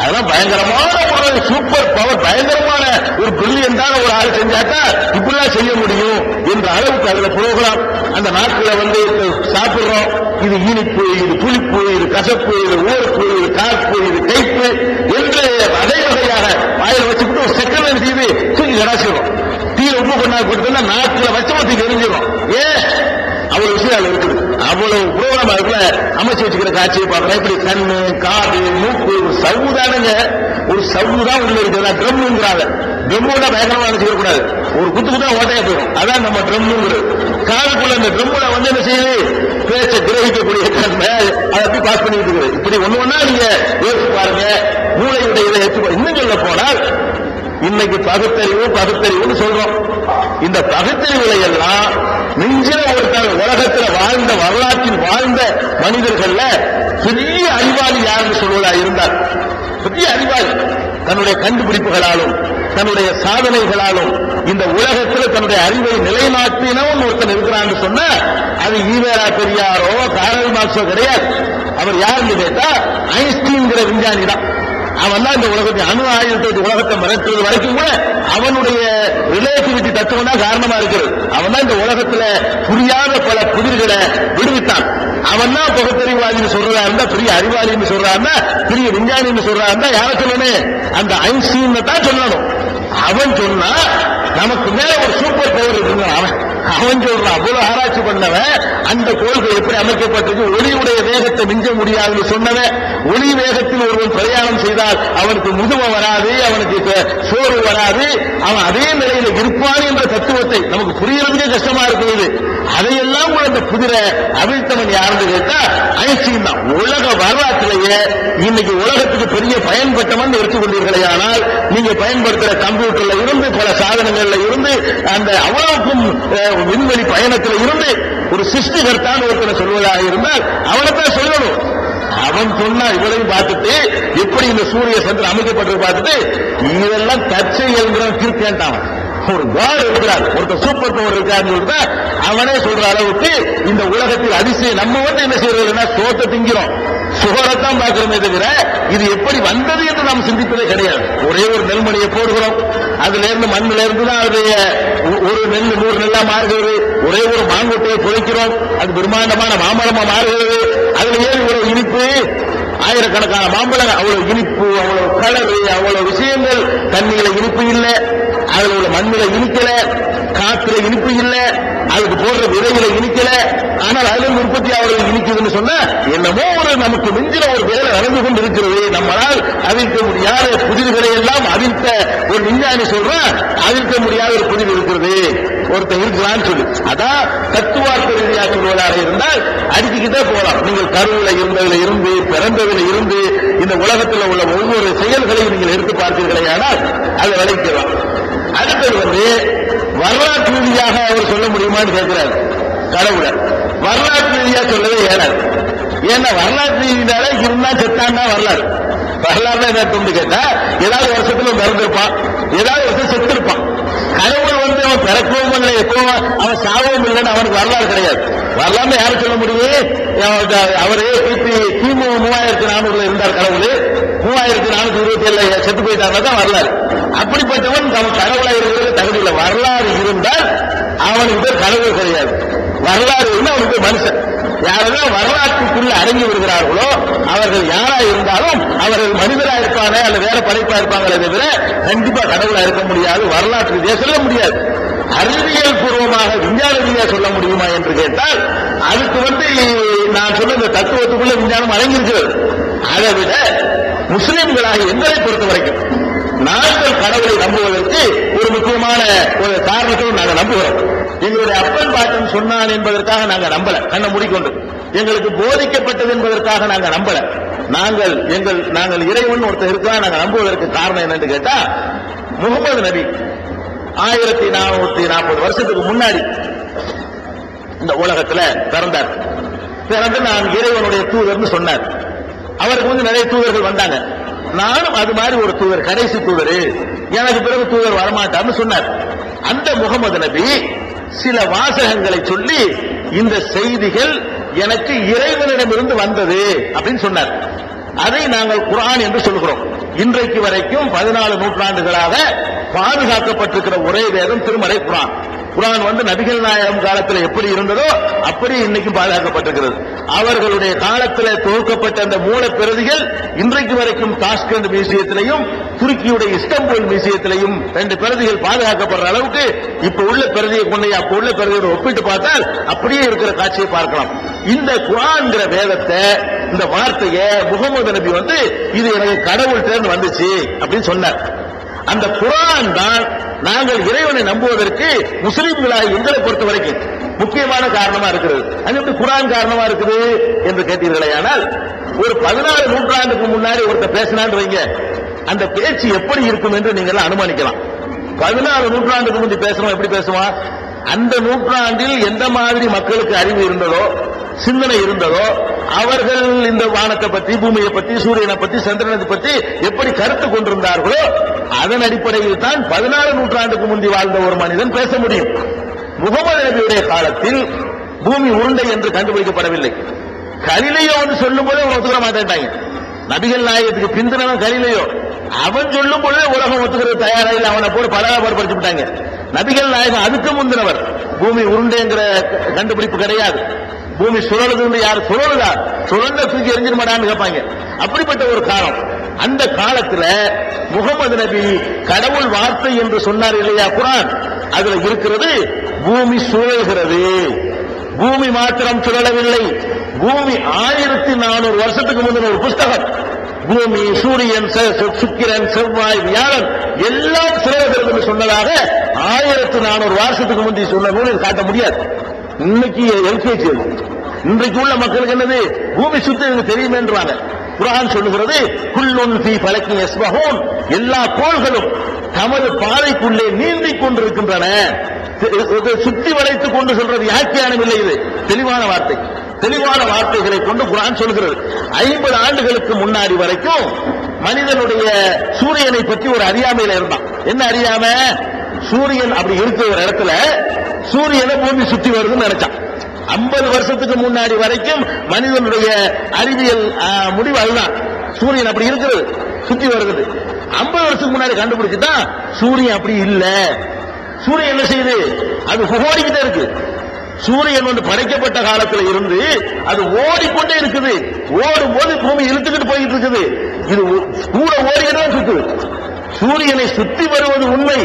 அதெல்லாம் பயங்கரமான ஒரு சூப்பர் பவர், பயங்கரமான ஒரு பிரில்லியண்டான ஒரு ஆள் செஞ்சாக்கா இப்படிலாம் செய்ய முடியும் என்ற அளவுக்கு அதுல புரோகிராம். அந்த நாட்களை வந்து சாப்பிடுறோம், இது இனிப்பு, இது புளிப்பு, இது கசப்பு, இது ஓர்ப்பு, இது காப்பு, இது கைப்பு என்று அதே வகையாக வாயில வச்சுக்கிட்டு ஒரு செகண்ட் செய்து தூக்கி கடாசிடும். தீர உப்பு கொண்டா கொடுத்தா நாட்டில் வச்சமா தூக்கி எரிஞ்சிடும். ஏன் அவ்வளவு விஷயம் இருக்குது, அவ்வளவு புரோகிராம் அதுக்குள்ள அமைச்சு வச்சுக்கிற காட்சியை பார்க்கிறேன். இப்படி கண்ணு, காது, மூக்கு, ஒரு சவுதானுங்க, ஒரு சவுதான் உள்ள இருக்கிறதா ட்ரம்ங்கிறாங்க. ட்ரம்மோட பயங்கரமா நினைச்சுக்க கூடாது, ஒரு குத்து குத்தா ஓட்டையா போயிடும். அதான் நம்ம ட்ரம்ங்கிறது. காதுக்குள்ள இந்த ட்ரம்முல வந்து என்ன செய்யுது, பேச்ச கிரகிக்கக்கூடிய தன்மை அதை அப்படி பாஸ் பண்ணிட்டு இருக்குது. இப்படி ஒண்ணு ஒண்ணா நீங்க யோசிச்சு பாருங்க, மூளையுடைய இதை எடுத்து. இன்னும் சொல்ல போனால் இன்னைக்கு பகுத்தறிவுன்னு சொல்றோம். இந்த பகுத்தறிவுகளை எல்லாம் மிஞ்சின ஒருத்தர் உலகத்தில் வாழ்ந்த, வரலாற்றில் வாழ்ந்த மனிதர்கள்ல பெரிய அறிவாளி யாருன்னு சொல்வதா இருந்தார். பெரிய அறிவாளி தன்னுடைய கண்டுபிடிப்புகளாலும் தன்னுடைய சாதனைகளாலும் இந்த உலகத்தில் தன்னுடைய அறிவை நிலைநாட்டினவன் ஒருத்தன் இருக்கிறான்னு சொன்னா அது ஈவேரா பெரியாரோ காரல் மார்க்ஸோ கிடையாது. அவர் யாருன்னு கேட்டா ஐன்ஸ்டீன்கிற விஞ்ஞானி தான். அவன் தான் இந்த உலகத்தை, அணு ஆயுதத்தை உலகத்தை மிரட்டுறது வரைக்கும் கூட அவனுடைய ரிலேட்டிவிட்டி தத்துவம் தான் காரணமா இருக்கிறது. அவன் தான் இந்த உலகத்துல புரியாத பல புதிர்களை விடுவித்தான். அவன் தான் பகுத்தறிவாதின்னு சொல்றதா இருந்தா, பெரிய அறிவாளின்னு சொல்றாருன்னா, பெரிய விஞ்ஞானின்னு சொல்றா இருந்தா யார சொல்லணும்? அந்த ஐன்ஸ்டீன் தான் சொல்லணும். அவன் சொன்னா நமக்கு மேல ஒரு சூப்பர் பவர் இருக்குங்க. அவன் சொல்றான், அவ்வளவு ஆராய்ச்சி பண்ணவன், அந்த கோள்கள் எப்படி அமைக்கப்பட்டிருக்கு, ஒளியுடைய வேகத்தை மிஞ்ச முடியாதுன்னு சொன்னவன், ஒளி வேகத்தில் ஒருவன் பிரயாணம் செய்தால் அவனுக்கு முதுமை வராது, அவனுக்கு சோறு வராது, அவன் அதே நிலையில இருப்பான் என்ற தத்துவத்தை நமக்கு புரியறதுக்கே கஷ்டமா இருக்குது. அதையெல்லாம் அந்த குதிரை அவிழ்த்தவன் யாருன்னு கேட்டா ஐன்ஸ்டீன் தான். உலக வரலாற்றிலேயே இன்னைக்கு உலகத்துக்கு பெரிய பயன்பட்டவன் எடுத்துக்கொண்டீர்களே, ஆனால் நீங்க பயன்படுத்துற கம்ப்யூட்டர்ல இருந்து, பல சாதனங்கள்ல இருந்து, அந்த அவ்வளவுக்கும் விண்வெளி பயணத்தில் இருந்து ஒரு சிருஷ்டிகர்த்தான் ஒருத்தனை சொல்வதாக இருந்தால் அவனைத்தான் சொல்லணும். அவன் சொன்னா இவரையும் பார்த்துட்டு எப்படி இந்த சூரிய சந்திரன் அமைக்கப்பட்டது பார்த்துட்டு இதெல்லாம் தற்செயல் தீர்க்கேன்ட்டான். ஒரு காட் இருக்கிறார், ஒருத்தர் சூப்பர் பவர் இருக்காருன்னு சொல்லிட்டு அவனே சொல்ற அளவுக்கு இந்த உலகத்தில் அதிசயம். நம்ம வந்து என்ன செய்யறதுன்னா சோத்தை திங்கிறோம், சுகரத்தான் பார்க்கிறோமே தவிர இது எப்படி வந்தது என்று நாம் சிந்திப்பதே கிடையாது. ஒரே ஒரு நெல்மணியை போடுகிறோம், அதுல இருந்து மண்ணில இருந்து தான் அது ஒரு நெல் 100 நெல்லா மாறுகிறது. ஒரே ஒரு மாங்கொட்டையை புதைக்கிறோம், அது பிரம்மாண்டமான மாம்பழமா மாறுகிறது. அதுல ஏன் இவ்வளவு இனிப்பு, ஆயிரக்கணக்கான மாம்பழம், அவ்வளவு இனிப்பு, அவ்வளவு கலரு, அவ்வளவு விஷயங்கள். தண்ணியில இனிப்பு இல்லை, அதுல உள்ள மண்ணில இனிக்கல, காத்துல இனிப்பு இல்ல, அதுக்கு போடுற விதையில இனிக்கல, ஆனால் அதுல உற்பத்தி அவர்கள் இனிக்குதுன்னு சொன்னா என்னமோ ஒரு நமக்கு மிஞ்சின ஒரு வேலை நடந்து கொண்டு இருக்கிறது. நம்மளால் அவிழ்க்க முடியாத புதிர்களை எல்லாம் அவிழ்த்த ஒரு விஞ்ஞானி சொல்றான், அவிழ்க்க முடியாத ஒரு புதிர் இருக்கிறது, ஒருத்தர் இருக்கிறான்னு சொல்லி. அதான் தத்துவார்த்த ரீதியாக சொல்வதாக இருந்தால் அடிச்சுக்கிட்டே போகலாம். நீங்கள் கருவில இருந்ததுல இருந்து, பிறந்ததுல இருந்து, இந்த உலகத்தில் உள்ள ஒவ்வொரு செயல்களையும் நீங்கள் எடுத்து பார்த்தீர்களே, ஆனால் அதை விளைக்கலாம். அடுத்தது வந்து வரலாற்று ரீதியாக அவர் சொல்ல முடியுமான்னு கேட்கிறார். கடவுளை வரலாற்று ரீதியாக சொல்லவே ஏறாது. ஏன்னா வரலாற்று ரீதியாக இருந்தா செத்தான்னா வரலாறு. வரலாறு என்ன கேட்டா ஏதாவது வருஷத்துல பிறந்திருப்பான், ஏதாவது வருஷம் செத்துருப்பான். கடவுள் வந்து அவன் பிறக்கவும் இல்லை, எப்பவும் அவன் சாகவும் இல்லைன்னு அவனுக்கு வரலாறு கிடையாது. வரலாறு யாரும் சொல்ல முடியும்? அவரு கிமு 3400 இருந்தார் கடவுள், 3427 செத்து போயிட்டாங்க தான் வரலாறு. அப்படிப்பட்டவன் அவன் கடவுளாக இருக்கிறது தகுதி இல்லை. வரலாறு இருந்தால் அவனுக்கு பேர் கடவுள் கிடையாது. வரலாறு இருந்தால் அவனுக்கு பேர் மனுஷன். யாரெல்லாம் வரலாற்றுக்குள்ள அடங்கி வருகிறார்களோ அவர்கள் யாரா இருந்தாலும் அவர்கள் மனிதரா இருப்பாங்க, அல்ல வேற படைப்பா இருப்பாங்களே தவிர கண்டிப்பா கடவுளா இருக்க முடியாது. வரலாற்று ரீதியாக சொல்ல முடியாது. அறிவியல் பூர்வமாக விஞ்ஞான ரீதியாக சொல்ல முடியுமா என்று கேட்டால் அதுக்கு வந்து நான் சொன்ன இந்த தத்துவத்துக்குள்ள விஞ்ஞானம் அடங்கியிருக்கிறது. அதை விட முஸ்லிம்களாக எங்களை பொறுத்த வரைக்கும் நாங்கள் கடவுளை நம்புவதற்கு ஒரு முக்கியமான ஒரு காரணத்தை நாங்கள் நம்புகிறோம். எங்களுடைய அப்பன் பாட்டன் சொன்னான் என்பதற்காக நாங்கள் நம்பல, கண்ணை மூடிக்கொண்டு. எங்களுக்கு போதிக்கப்பட்டது என்பதற்காக நாங்கள் நம்பல. நாங்கள் இறைவன் ஒருத்தர் இருக்கிறா நாங்கள் நம்புவதற்கு காரணம் என்னன்னு கேட்டா, முகமது நபி 1440 வருஷத்துக்கு முன்னாடி இந்த உலகத்துல பிறந்தார். பிறகு நான் இறைவனுடைய தூதர்னு சொன்னார். அவருக்கு நிறைய தூதர்கள் வந்தாங்க. நானும் அது மாதிரி ஒரு தூதர், கடைசி தூதர், எனக்கு பிறகு தூதர் வரமாட்டார்னு சொன்னார். அந்த முகமது நபி சில வாசகங்களை சொல்லி இந்த செய்திகள் எனக்கு இறைவனிடமிருந்து வந்தது அப்படின்னு சொன்னார். அதை நாங்கள் குர்ஆன் என்று சொல்கிறோம். இன்றைக்கு வரைக்கும் 14 நூற்றாண்டுகளாக பாதுகாக்கப்பட்டிருக்கிற ஒரே வேதம் திருமறை குர்ஆன். குர்ஆன் நபிகள் நாயகம் காலத்தில் எப்படி இருந்ததோ அப்படி இன்னைக்கு பாதுகாக்கப்பட்டிருக்கிறது. அவர்களுடைய காலத்தில் தொகுக்கப்பட்ட அந்த மூல பிரதிகள் இன்றைக்கு வரைக்கும் தாஷ்கண்ட் மியூசியத்திலையும் துருக்கியுடைய இஸ்தம்புல் மியூசியத்திலையும் 2 பிரதிகள் பாதுகாக்கப்படுற அளவுக்கு இப்ப உள்ள பிரதியை கொண்டு அப்ப உள்ள பிரதியோடு ஒப்பிட்டு பார்த்தால் அப்படியே இருக்கிற காட்சியை பார்க்கலாம். இந்த குர்ஆன்ங்கிற வேதத்தை, இந்த வார்த்தையை முகமது நபி இது எனக்கு கடவுள் தேர்ந்து வந்துச்சு அப்படின்னு சொன்னார். அந்த குர்ஆன் தான் நாங்கள் இறைவனை நம்புவதற்கு முஸ்லிம்களாக எங்களை பொறுத்த வரைக்கும் முக்கியமான காரணமா இருக்கிறது. அது எப்படி குர்ஆன் காரணமா இருக்குது என்று கேட்டீர்களே, ஆனால் ஒரு 14 நூற்றாண்டுக்கு முன்னாடி ஒருத்தர் பேசினான்னு வைங்க, அந்த பேச்சு எப்படி இருக்கும் என்று நீங்கள் அனுமானிக்கலாம். 14 நூற்றாண்டுக்கு முந்தி பேசுறோம், எப்படி பேசுவான்? அந்த நூற்றாண்டில் எந்த மாதிரி மக்களுக்கு அறிவு இருந்ததோ, சிந்தனை இருந்ததோ, அவர்கள் இந்த வானத்தை பத்தி, பூமியை பத்தி, சூரியனை பத்தி, சந்திரனை பத்தி எப்படி கருத்து கொண்டிருந்தார்களோ அதன் அடிப்படையில் தான் 14 நூற்றாண்டுக்கு முந்தி வாழ்ந்த ஒரு மனிதன் பேச முடியும். முகமது நபியுடைய காலத்தில் பூமி உருண்டை என்று கண்டுபிடிக்கப்படவில்லை. கலிலையோ சொல்லும் போதே ஒத்துக்கிற மாட்டேன்ட்டாங்க. நபிகள் நாயகத்துக்கு பிந்தினவன் கலிலையோ, அவன் சொல்லும் பொழுது உலகம் ஒத்துக்கிறது தயாராக அவனை போல பலகாபாடு படிச்சு விட்டாங்க. நபிகள் நாயகம் அதுக்கு முந்தினவர். பூமி உருண்டைங்கிற கண்டுபிடிப்பு கிடையாது. பூமி சுழலுது, யார் சுழலுதா, சுழந்த தூக்கி எரிஞ்சிட மாட்டான்னு கேட்பாங்க. அப்படிப்பட்ட ஒரு காலம். அந்த காலத்தில் முகமது நபி கடவுள் வார்த்தை என்று சொன்னார் இல்லையா குர்ஆன், அதுல இருக்கிறது பூமி சுழல்கிறது. பூமி மாத்திரம் சுழலவில்லை, பூமி 1400 வருஷத்துக்கு முந்தின ஒரு புஸ்தகம். பூமி, சூரியன், சுக்கிரன், செவ்வாய், வியாழன் எல்லாம் சுழல்கிறது சொன்னதாக 1400 வருஷத்துக்கு முந்தி சொன்ன நூலில் காட்ட முடியாது. இன்னைக்கு எல்கேஜி, இன்றைக்கு உள்ள மக்களுக்கு என்னது, பூமி சுத்தி தெரியுமேன்றாங்க. குர்ஆன் சொல்லுகிறது குல்லுன் ஃபீ ஃபலக்கின் யஸ்பஹூன், எல்லா கோள்களும் தமது பாதைக்குள்ளே நீந்திக் கொண்டிருக்கின்றன. சுத்தி வளைத்துக் கொண்டு சொல்றது வியாக்கியானம் இல்லை, இது தெளிவான வார்த்தை. தெளிவான வார்த்தைகளை கொண்டு குர்ஆன் சொல்கிறது. 50 ஆண்டுகளுக்கு முன்னாடி வரைக்கும் மனிதனுடைய சூரியனை பற்றி ஒரு அறியாமையில இருந்தான். என்ன அறியாம? சூரியன் அப்படி இருக்கிற ஒரு இடத்துல சூரியனை பூமி சுத்தி வருதுன்னு நினைச்சான். 50 வருஷத்துக்கு முன்னாடி வரைக்கும் மனிதனுடைய அறிவியல் முடிவு அதுதான். சூரியன் அப்படி இருக்கிறது, சுத்தி வருகிறது. 50 வருஷத்துக்கு முன்னாடி கண்டுபிடிச்சுதான் சூரியன் அப்படி இல்ல. சூரியன் என்ன செய்யுது? அது ஓடிக்கிட்டே இருக்கு. சூரியன் படைக்கப்பட்ட காலத்தில் இருந்து அது ஓடிக்கொண்டே இருக்குது. ஓடும் போது பூமி இழுத்துக்கிட்டு போயிட்டு இருக்குது. இது கூட ஓடிக்கிட்டே சுத்துது. சூரியனை சுத்தி வருவது உண்மை,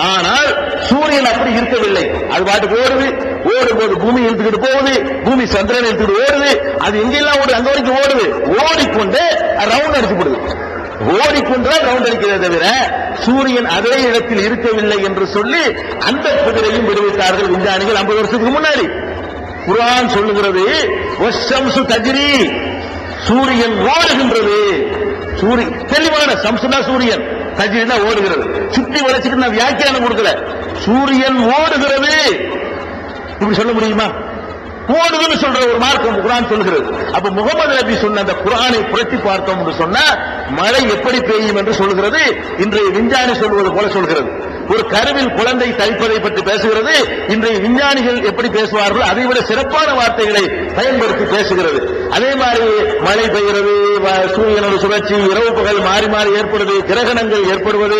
ஆனால் சூரியன் அப்படி இருக்கவில்லை. அது பாட்டுக்கு ஓடுது. ஓடும்போது பூமி இழுத்துக்கிட்டு போகுது, பூமி சந்திரனை இழுத்துக்கிட்டு ஓடுது. அது எங்கெல்லாம் ஓடுது அங்க வரைக்கும் ஓடுது. ஓடிக்கொண்டு ரவுண்ட் அடிச்சுப்படுது. ஓடிக்கொண்டுதான் ரவுண்ட் அடிக்கிறத தவிர சூரியன் அதே இடத்தில் இருக்கவில்லை என்று சொல்லி அந்த புதிரையும் விடுவித்தார்கள் விஞ்ஞானிகள் 50 வருஷத்துக்கு முன்னாடி. குர்ஆன் சொல்லுகிறது வஷ்ஷம்சு தஜ்ரி, சூரியன் ஓடுகின்றது. தெளிவான சம்சுனா சூரியன், தஜ்ரினா ஓடுகிறது. சுற்றி வளைச்சுட்டு நான் வியாக்கியானம் கொடுக்கல. சூரியன் ஓடுகிறது இப்படி சொல்ல முடியுமா? ஓடுதுன்னு சொல்ற ஒரு மார்க்கம் குர்ஆன் சொல்கிறது. அப்ப முகமது நபி சொன்ன அந்த குர்ஆனை புரட்டி பார்த்தோம் என்று சொன்னா மழை எப்படி பெய்யும் என்று சொல்கிறது. இன்றைய விஞ்ஞானி சொல்வது போல சொல்கிறது. ஒரு கருவில் குழந்தை தைப்பதை பற்றி பேசுகிறது. இன்றைய விஞ்ஞானிகள் எப்படி பேசுவார்கள் அதை விட சிறப்பான வார்த்தைகளை பயன்படுத்தி பேசுகிறது. அதே மாதிரி மழை பெய்கிறது, சூரியனோட சுழற்சி, இரவு பகல் மாறி மாறி ஏற்படுவது, கிரகணங்கள் ஏற்படுவது,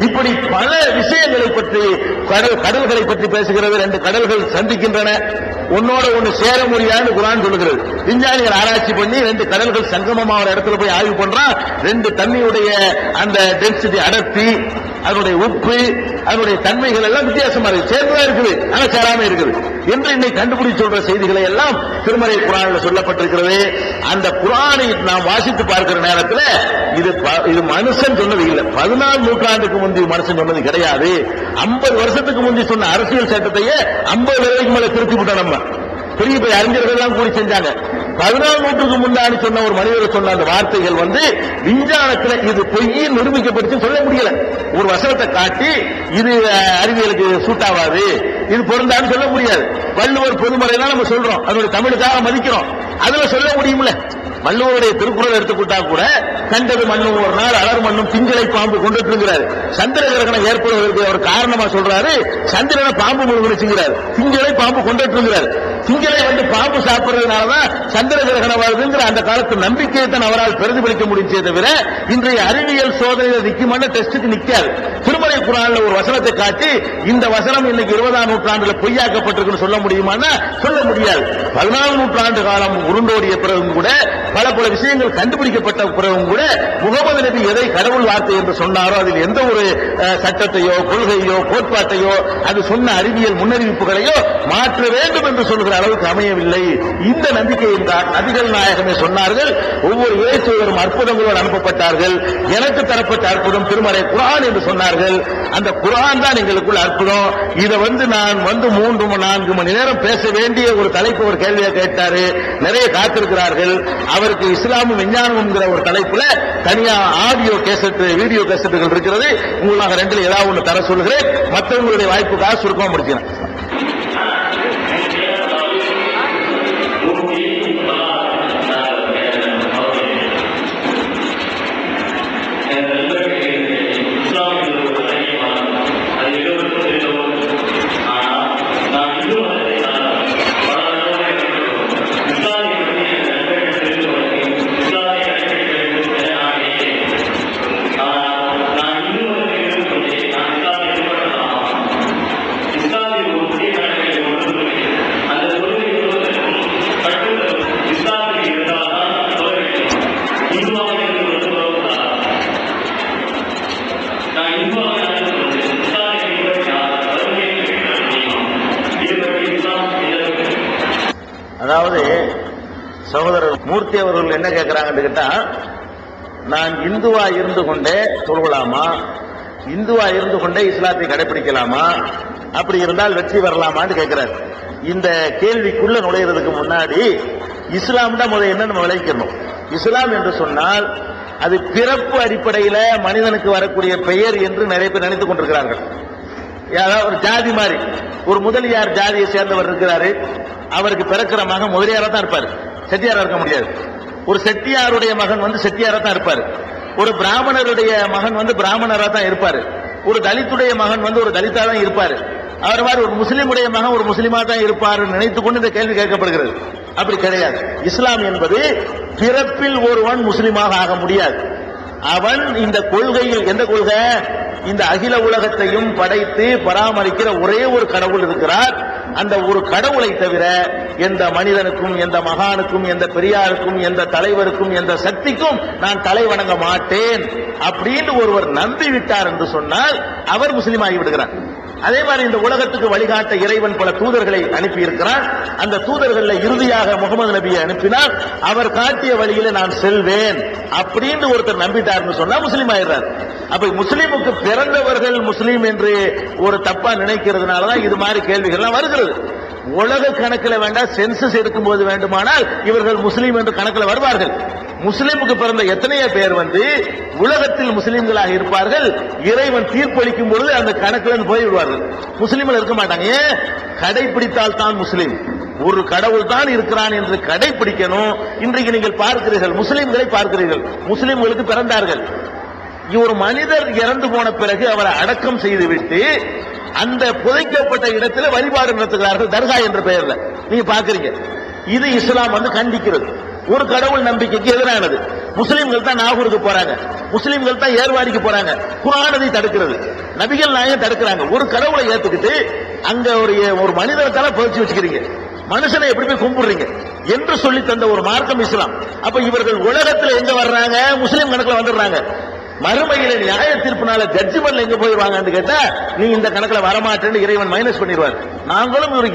இப்படி பல விஷயங்களை பற்றி, கடல்களை பற்றி பேசுகிறது. 2 கடல்கள் சந்திக்கின்றன, ஒன்னோட ஒண்ணு சேர முடியாது குர்ஆன் சொல்லுகிறது. விஞ்ஞானிகள் ஆராய்ச்சி பண்ணி 2 கடல்கள் சங்கமமான இடத்துல போய் ஆய்வு பண்றான். 2 தண்ணியுடைய அந்த டென்சிட்டி, அடர்த்தி, அதனுடைய உப்பு, அதனுடைய தன்மைகள் எல்லாம் வித்தியாசமா இருக்கு. சேர்ந்தா இருக்குது, ஆனா சேராம இருக்குது என்று இன்னைக்கு கண்டுபிடிச்சு சொல்ற செய்திகளை எல்லாம் திருமறை குர்ஆனில் சொல்லப்பட்டிருக்கிறது. அந்த குர்ஆனை நாம் வாசித்து பார்க்கிற நேரத்தில் இது மனுஷன் சொன்னது இல்லை. 14 நூற்றாண்டுக்கு முந்தைய மனுஷன் சொன்னது கிடையாது. 50 வருஷத்துக்கு முந்தி சொன்ன அரசியல் சட்டத்தையே 50 வரைக்கும் மேல திருத்தி விட்டோம். நம்ம பெரிய பெரிய அறிஞர்கள் எல்லாம் கூடி செஞ்சாங்க. 14 நூற்றுக்கு முன்னாடி சொன்ன ஒரு மனிதர் சொன்ன அந்த வார்த்தைகள் விஞ்ஞானத்துல இது பொய் நிரூபிக்கப்பட்டு சொல்ல முடியல. ஒரு வசனத்தை காட்டி இது அறிவியலுக்கு சூட் ஆகாது, இது பொருந்தான்னு சொல்ல முடியாது. வள்ளுவர் பொதுமறைதான் நம்ம சொல்றோம், அதனுடைய தமிழுக்காக மதிக்கிறோம், அதுல சொல்ல முடியும்ல. வள்ளுவருடைய திருக்குறள் எடுத்துக்கிட்டா கூட கண்டது மண்ணும் ஒரு நாள் அலர் மண்ணும் திங்களை பாம்பு கொண்டுட்டு இருக்கிறாரு. சந்திர கிரகணம் ஏற்படுவதற்கு அவர் காரணமா சொல்றாரு, சந்திரனை பாம்பு முழுங்குறாரு, திங்களை பாம்பு கொண்டுட்டு இருக்கிறாரு. திங்களை பாம்பு சாப்பிடுறதுனாலதான் சந்திர கிரகணம் வருதுங்கிற அந்த காலத்து நம்பிக்கையை தான் அவரால் பிரதிபலிக்க முடிஞ்சே தவிர இன்றைய அறிவியல் சோதனையில் நிற்குமான டெஸ்டுக்கு நிக்காது. திருமலை குர்ஆன்ல ஒரு வசனத்தை காட்டி இந்த வசனம் இன்னைக்கு 20ஆம் நூற்றாண்டுல பொய்யாக்கப்பட்டிருக்குன்னு சொல்ல முடியுமான்னா சொல்ல முடியாது. 14 நூற்றாண்டு காலம் உருண்டோடிய பிறகும் கூட பல விஷயங்கள் கண்டுபிடிக்கப்பட்ட பிறகும் கூட முகமது நபி எதை கடவுள் வார்த்தை என்று சொன்னாரோ அதில் எந்த ஒரு சட்டத்தையோ கொள்கையோ கோட்பாட்டையோ அது சொன்ன அறிவியல் முன்னறிவிப்புகளையோ மாற்ற வேண்டும் என்று சொல்கிற அளவுக்கு அமையவில்லை. இந்த நம்பிக்கையில் தான் நபிகள் நாயகமே சொன்னார்கள், ஒவ்வொரு இயேசுவரும் அற்புதங்களோடு அனுப்பப்பட்டார்கள், எனக்கு தரப்பட்ட அற்புதம் திருமறை குர்ஆன் என்று சொன்னார்கள். அந்த குர்ஆன் தான் எங்களுக்குள்ள அற்புதம். இதை நான் 3-4 மணி நேரம் பேச வேண்டிய ஒரு தலைப்பு ஒரு கேள்வியை கேட்டாரு. நிறைய காத்திருக்கிறார்கள். அவருக்கு இஸ்லாமும் விஞ்ஞானமும் ஒரு தலைப்புல தனியா ஆடியோ கேசட் வீடியோ கேசட்டுகள் இருக்கிறது. உங்களுக்கு 2ல ஏதாவது ஒன்று தர சொல்கிறேன். மற்றவங்களுடைய வாய்ப்புக்காக சுருக்கமா முடிக்கிறேன். அதாவது சகோதரர் மூர்த்தி அவர்கள் என்ன கேட்கிறாங்கன்னு கேட்டா, நான் இந்துவா இருந்து கொண்டே தொழுகலாமா, இந்துவா இருந்து கொண்டே இஸ்லாத்தை கடைபிடிக்கலாமா, அப்படி இருந்தால் வெற்றி வரலாமான்னு கேட்கிறார். இந்த கேள்விக்குள்ள நுழையிறதுக்கு முன்னாடி இஸ்லாம் தான் முதல்ல என்ன நம்ம விளைவிக்கணும். இஸ்லாம் என்று சொன்னால் அது பிறப்பு அடிப்படையில் மனிதனுக்கு வரக்கூடிய பெயர் என்று நிறைய பேர் நினைத்துக் கொண்டிருக்கிறார்கள். அதாவது ஒரு ஜாதி மாதிரி, ஒரு முதலியார் ஜாதியை சேர்ந்தவர் இருக்கிறாரு, அவருக்கு பிறக்கிற மகன் முதலியாரா தான் இருப்பாரு, செட்டியாரா இருக்க முடியாது. ஒரு செட்டியாருடைய மகன் செட்டியாரா தான் இருப்பாரு. ஒரு பிராமணருடைய மகன் பிராமணரா தான் இருப்பாரு. ஒரு தலித்துடைய மகன் ஒரு தலித்தா தான் இருப்பாரு. அவர் மாதிரி ஒரு முஸ்லீமுடைய மகன் ஒரு முஸ்லீமா தான் இருப்பாரு நினைத்துக் கொண்டு இந்த கேள்வி கேட்கப்படுகிறது. அப்படி கிடையாது. இஸ்லாம் என்பது பிறப்பில் ஒருவன் முஸ்லீமாக ஆக முடியாது. அவன் இந்த கொள்கையில், எந்த கொள்கை, இந்த அகில உலகத்தையும் படைத்து பராமரிக்கிற ஒரே ஒரு கடவுள் இருக்கிறார். அந்த ஒரு கடவுளை தவிர எந்த மனிதனுக்கும், எந்த மகானுக்கும், எந்த பெரியாருக்கும், எந்த தலைவருக்கும், எந்த சக்திக்கும் நான் தலை வணங்க மாட்டேன் அப்படின்னு ஒருவர் நம்பி விட்டார் என்று சொன்னால் அவர் முஸ்லீம் ஆகிவிடுகிறார். அதே மாதிரி இந்த உலகத்துக்கு வழிகாட்ட இறைவன் பல தூதர்களை அனுப்பி இருக்கிறார். அந்த தூதர்கள் இறுதியாக முகமது நபியை அனுப்பினார். அவர் காட்டிய வழியில நான் செல்வேன் அப்படின்னு ஒருத்தர் நம்பிட்டார்னு சொன்னா முஸ்லீம் ஆயிடுறார். அப்ப முஸ்லீமுக்கு பிறந்தவர்கள் முஸ்லீம் என்று ஒரு தப்பா நினைக்கிறதுனாலதான் இது மாதிரி கேள்விகள்லாம் வருகிறது. உலக கணக்கில் வேண்டாம், சென்சஸ் எடுக்கும் போது வேண்டுமானால் இவர்கள் முஸ்லீம் என்று கணக்கில் வருவார்கள். முஸ்லீமுக்கு பிறந்த எத்தனையோ பேர் உலகத்தில் முஸ்லீம்களாக இருப்பார்கள். இறைவன் தீர்ப்பளிக்கும் பொழுது அந்த கணக்கில் போய்விடுவார்கள், முஸ்லீம்கள் இருக்க மாட்டாங்க. ஏன்? கடைபிடித்தால் தான் முஸ்லீம். ஒரு கடவுள் தான் இருக்கிறான் என்று கடைபிடிக்கணும். இன்றைக்கு நீங்கள் பார்க்கிறீர்கள், முஸ்லீம்களை பார்க்கிறீர்கள், முஸ்லீம்களுக்கு பிறந்தார்கள். ஒரு மனிதர் இறந்து போன பிறகு அவரை அடக்கம் செய்துவிட்டு அந்த புதைக்கப்பட்ட இடத்தில் வழிபாடு நடத்துகிறார்கள், தர்கா என்ற பெயர்ல. நீங்க பாக்குறீங்க, இது இஸ்லாம் கண்டிக்கிறது. ஒரு கடவுள் நம்பிக்கைக்கு எதிரானது. முஸ்லீம்கள் தான் நாகூருக்கு போறாங்க, முஸ்லீம்கள் தான் ஏர்வாடிக்கு போறாங்க. குர்ஆன் அதை தடுக்கிறது, நபிகள் நாயகம் தடுக்கிறாங்க. ஒரு கடவுளை ஏத்துக்கிட்டு அங்க ஒரு மனிதனை தலை புதைச்சு வச்சுக்கிறீங்க, மனுஷனை எப்படி போய் கும்பிடுறீங்க என்று சொல்லி தந்த ஒரு மார்க்கம் இஸ்லாம். அப்ப இவர்கள் உலகத்தில் எங்க வர்றாங்க? முஸ்லீம் கணக்குல வந்துடுறாங்க. மறுமையில நியாய தீர்ப்புனால ஜட்ஜ்மெண்ட்ல எங்க போயிருவாங்கன்னு கேட்டா, நீ இந்த கணக்குல வரமாட்டேன்னு இறைவன் மைனஸ் பண்ணிடுவார். நாங்களும் ஒரு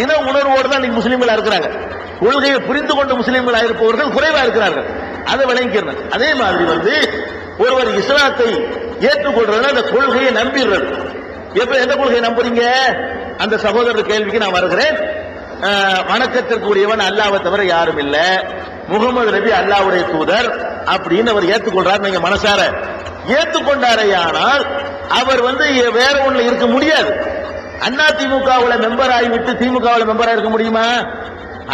இன உணர்வோடு தான் நீங்க முஸ்லீம்களா இருக்கிறாங்க. கொள்கையை புரிந்து கொண்ட முஸ்லீம்களா இருப்பவர்கள் குறைவா இருக்கிறார்கள். அதை விளங்கிக்கிறேன். அதே மாதிரி ஒருவர் இஸ்லாத்தை ஏற்றுக்கொள்றது அந்த கொள்கையை நம்பிடுறது. எப்ப எந்த கொள்கையை நம்புறீங்க? அந்த சகோதரர் கேள்விக்கு நான் வருகிறேன். வணக்கத்திற்குரியவன் அல்லாஹ்வை தவிர யாரும் இல்ல, முகமது நபி அல்லாஹ்வுடைய தூதர் அப்படின்னு அவர் ஏற்றுக்கொள்றார். நீங்க மனசார ஏற்றுக்கொண்டாரையானால் அவர் வேற ஒண்ணுல இருக்க முடியாது. அண்ணா திமுகவுல மெம்பர் ஆகிவிட்டு திமுகவுல மெம்பரா இருக்க முடியுமா?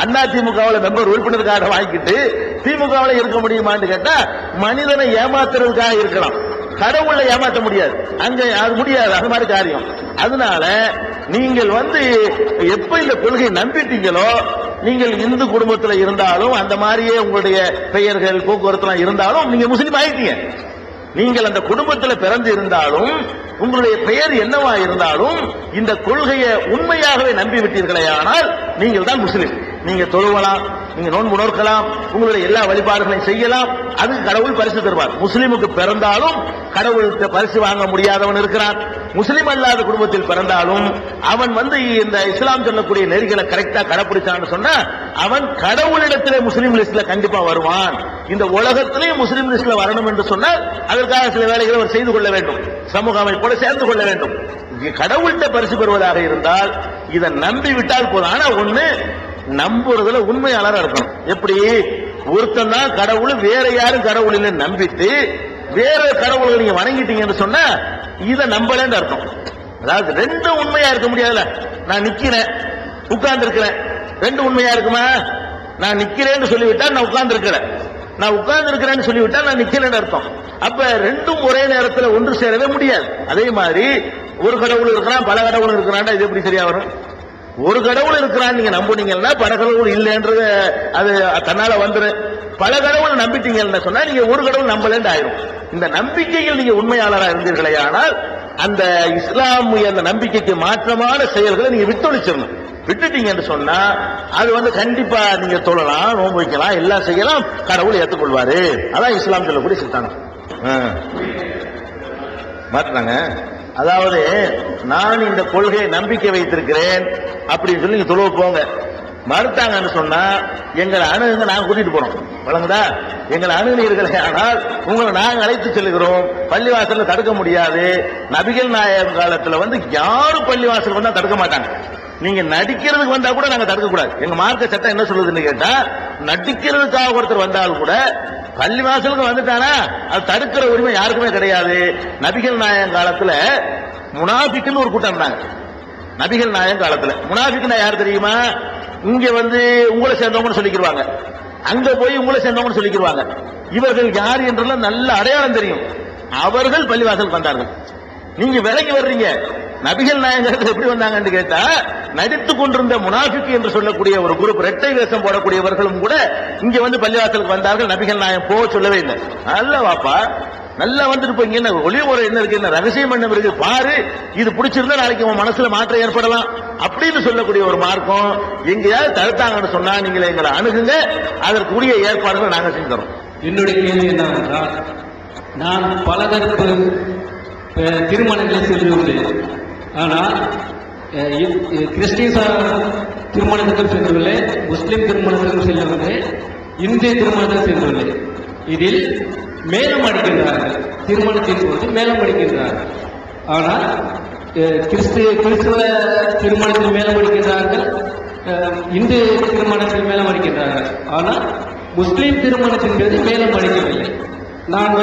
அண்ணா திமுகவுல மெம்பர் உறுப்பினர் கார்டை வாங்கிட்டு திமுகவுல இருக்க முடியுமான்னு கேட்டா மனிதனை ஏமாத்துறதுக்காக இருக்கலாம், கடவுளை ஏமாற்ற முடியாது. அங்க அது முடியாது, அது மாதிரி காரியம். அதனால நீங்கள் எப்ப இந்த கொள்கையை நம்பிட்டீங்களோ, நீங்கள் இந்து குடும்பத்தில் இருந்தாலும் அந்த மாதிரியே உங்களுடைய பெயர்கள் போக்குவரத்து இருந்தாலும் நீங்க முஸ்லீம் ஆயிட்டீங்க. நீங்கள் அந்த குடும்பத்தில் பிறந்து இருந்தாலும் உங்களுடைய பெயர் என்னவா இருந்தாலும் இந்த கொள்கையை உண்மையாகவே நம்பி விட்டீர்களே ஆனால் நீங்கள் தான் முஸ்லீம். நீங்க தொழுவலாம், நீங்க நோன்பு நோக்கலாம், உங்களுடைய எல்லா வழிபாடுகளையும் செய்யலாம், அதுக்கு கடவுள் பரிசு தருவார். முஸ்லீமுக்கு பிறந்தாலும் கடவுளுக்கு பரிசு வாங்க முடியாதவன் இருக்கிறான். முஸ்லீம் அல்லாத குடும்பத்தில் பிறந்தாலும் அவன் இந்த இஸ்லாம் சொல்லக்கூடிய நெறிகளை கரெக்டா கடைபிடிச்சான்னு சொன்னா அவன் கடவுளிடத்திலே முஸ்லீம் லிஸ்ட்ல கண்டிப்பா வருவான். இந்த உலகத்திலேயும் முஸ்லீம் லிஸ்ட்ல வரணும் என்று சொன்னால் அதற்காக சில வேலைகளை அவர் செய்து கொள்ள வேண்டும், சமூக அமைப்போடு சேர்ந்து கொள்ள வேண்டும். கடவுள்கிட்ட பரிசு பெறுவதாக இருந்தால் இதை நம்பி விட்டால் போதும். ஆனா ஒண்ணு, நம்புறதுல உண்மையாளராக இருக்கணும். எப்படி ஒருத்தன் தான் கடவுள், வேற யாரும் கடவுள் இல்லைன்னு நம்பிட்டு வேற கடவுள்களை நீங்க வணங்கிட்டீங்கன்னு சொன்னா இதை நம்பலன்னு அர்த்தம். அதாவது ரெண்டும் உண்மையா இருக்க முடியாதுல. நான் நிக்கிறேன், உட்கார்ந்து இருக்கிறேன், ரெண்டு உண்மையா இருக்குமா? நான் நிக்கிறேன்னு சொல்லிவிட்டால் நான் உட்கார்ந்து இருக்கிறேன், நான் உட்கார்ந்து இருக்கிறேன்னு சொல்லிவிட்டால் நான் நிக்கிறேன்னு அர்த்தம். அப்ப ரெண்டும் ஒரே நேரத்தில் ஒன்று சேரவே முடியாது. அதே மாதிரி ஒரு கடவுள் இருக்கிறான், பல கடவுள் இருக்கிறான், இது எப்படி சரியா வரும்? ஒரு கடவுள் இருக்கிறான் நீங்க நம்புனீங்கன்னா பல கடவுள் இல்லைன்றது அது தன்னால வந்துடும். பல கடவுள் நம்பிட்டீங்கன்னு சொன்னா நீங்க ஒரு கடவுள் நம்பலன்னு ஆயிரும். இந்த நம்பிக்கையில் நீங்க உண்மையாளராக இருந்தீர்களே ஆனால் அந்த இஸ்லாமிய அந்த நம்பிக்கைக்கு மாற்றமான செயல்களை நீங்க விட்டொழிச்சிடணும். விட்டுட்டீங்கன்னு சொன்னா அது கண்டிப்பா நீங்க தொழலாம், நோன்பு வைக்கலாம், எல்லாம் செய்யலாம், கடவுள் ஏற்றுக்கொள்வாரு. அதான் இஸ்லாம் சொல்லக்கூடிய சித்தாந்தம். மாற்றாங்க. அதாவது நான் இந்த கொள்கையை நம்பிக்கை வைத்திருக்கிறேன் அப்படின்னு சொல்லி நீங்க தொழுவ போங்க, மறுத்தாங்கன்னு சொன்னா எங்களை அணுகுங்க, நாங்க கூட்டிட்டு போறோம். வழங்குதா? எங்களை அணுகுனீர்களே ஆனால் உங்களை நாங்கள் அழைத்து செல்கிறோம். பள்ளிவாசல்ல தடுக்க முடியாது. நபிகள் நாயகம் காலத்துல யாரும் பள்ளிவாசல் வந்தா தடுக்க மாட்டாங்க. நீங்க நடிக்கிறதுக்கு வந்தா கூட நாங்க தடுக்க கூடாது. எங்க மார்க்க சட்டம் என்ன சொல்லுதுன்னு கேட்டா, நடிக்கிறதுக்காக ஒருத்தர் வந்தாலும் கூட பள்ளிவாசலுக்கு வந்துட்டானா அது தடுக்கிற உரிமை யாருக்குமே கிடையாது. நபிகள் நாயகம் காலத்துல முனாஃபிக்குன்னு ஒரு கூட்டம் இருந்தாங்க. நபிகள் நாயகம் காலத்துல முனாஃபிக்குன்னா யார் தெரியுமா? இங்க உங்களை சேர்ந்தவங்கன்னு சொல்லிக்கிடுவாங்க, அங்க போய் உங்களை சேர்ந்தவங்கன்னு சொல்லிக்கிடுவாங்க. இவர்கள் யார் என்றெல்லாம் நல்ல அடையாளம் தெரியும். அவர்கள் பள்ளிவாசலுக்கு வந்தார்கள். நீங்க விலகி வர்றீங்க. நபிகள் நாயகத்தில் எப்படி வந்தாங்கன்னு கேட்டா, நடித்துக் கொண்டிருந்த முனாஃபிக் என்று சொல்லக்கூடிய ஒரு குரூப், இரட்டை வேஷம் போடக்கூடியவர்களும் கூட இங்க பள்ளிவாசலுக்கு வந்தார்கள். நபிகள் நாயகம் போக சொல்லவே இல்லை. நல்ல வாப்பா, நல்லா வந்துட்டு போய் என்ன ஒளி முறை என்ன இருக்கு, என்ன ரகசியம் என்ன இருக்கு பாரு, இது பிடிச்சிருந்தா நாளைக்கு உன் மனசுல மாற்றம் ஏற்படலாம் அப்படின்னு சொல்லக்கூடிய ஒரு மார்க்கம். எங்கேயாவது தடுத்தாங்கன்னு சொன்னா நீங்களே எங்களை அணுகுங்க, அதற்குரிய ஏற்பாடுகள் நாங்க செஞ்சு தரோம். என்னுடைய கேள்வி என்னவென்றால், நான் பலதரப்பு திருமணங்களை சென்றுள்ளேன். ஆனால் கிறிஸ்டின் திருமணத்துக்கும் சென்றுள்ளேன், முஸ்லிம் திருமணத்துக்கும் செல்லவில்லை, இந்திய திருமணத்தில் சென்றுள்ளேன். இதில் மேலம் அடிக்கின்றார்கள், திருமணத்தின் போது மேலம் அடிக்கின்றார்கள். ஆனால் கிறிஸ்துவ திருமணத்தில் மேலம் அடிக்கின்றார்கள், இந்து திருமணத்தில் மேலம் அடிக்கின்றார்கள். ஆனால் முஸ்லிம் திருமணத்தின் மீது மேலம் அடிக்கவில்லை. நான்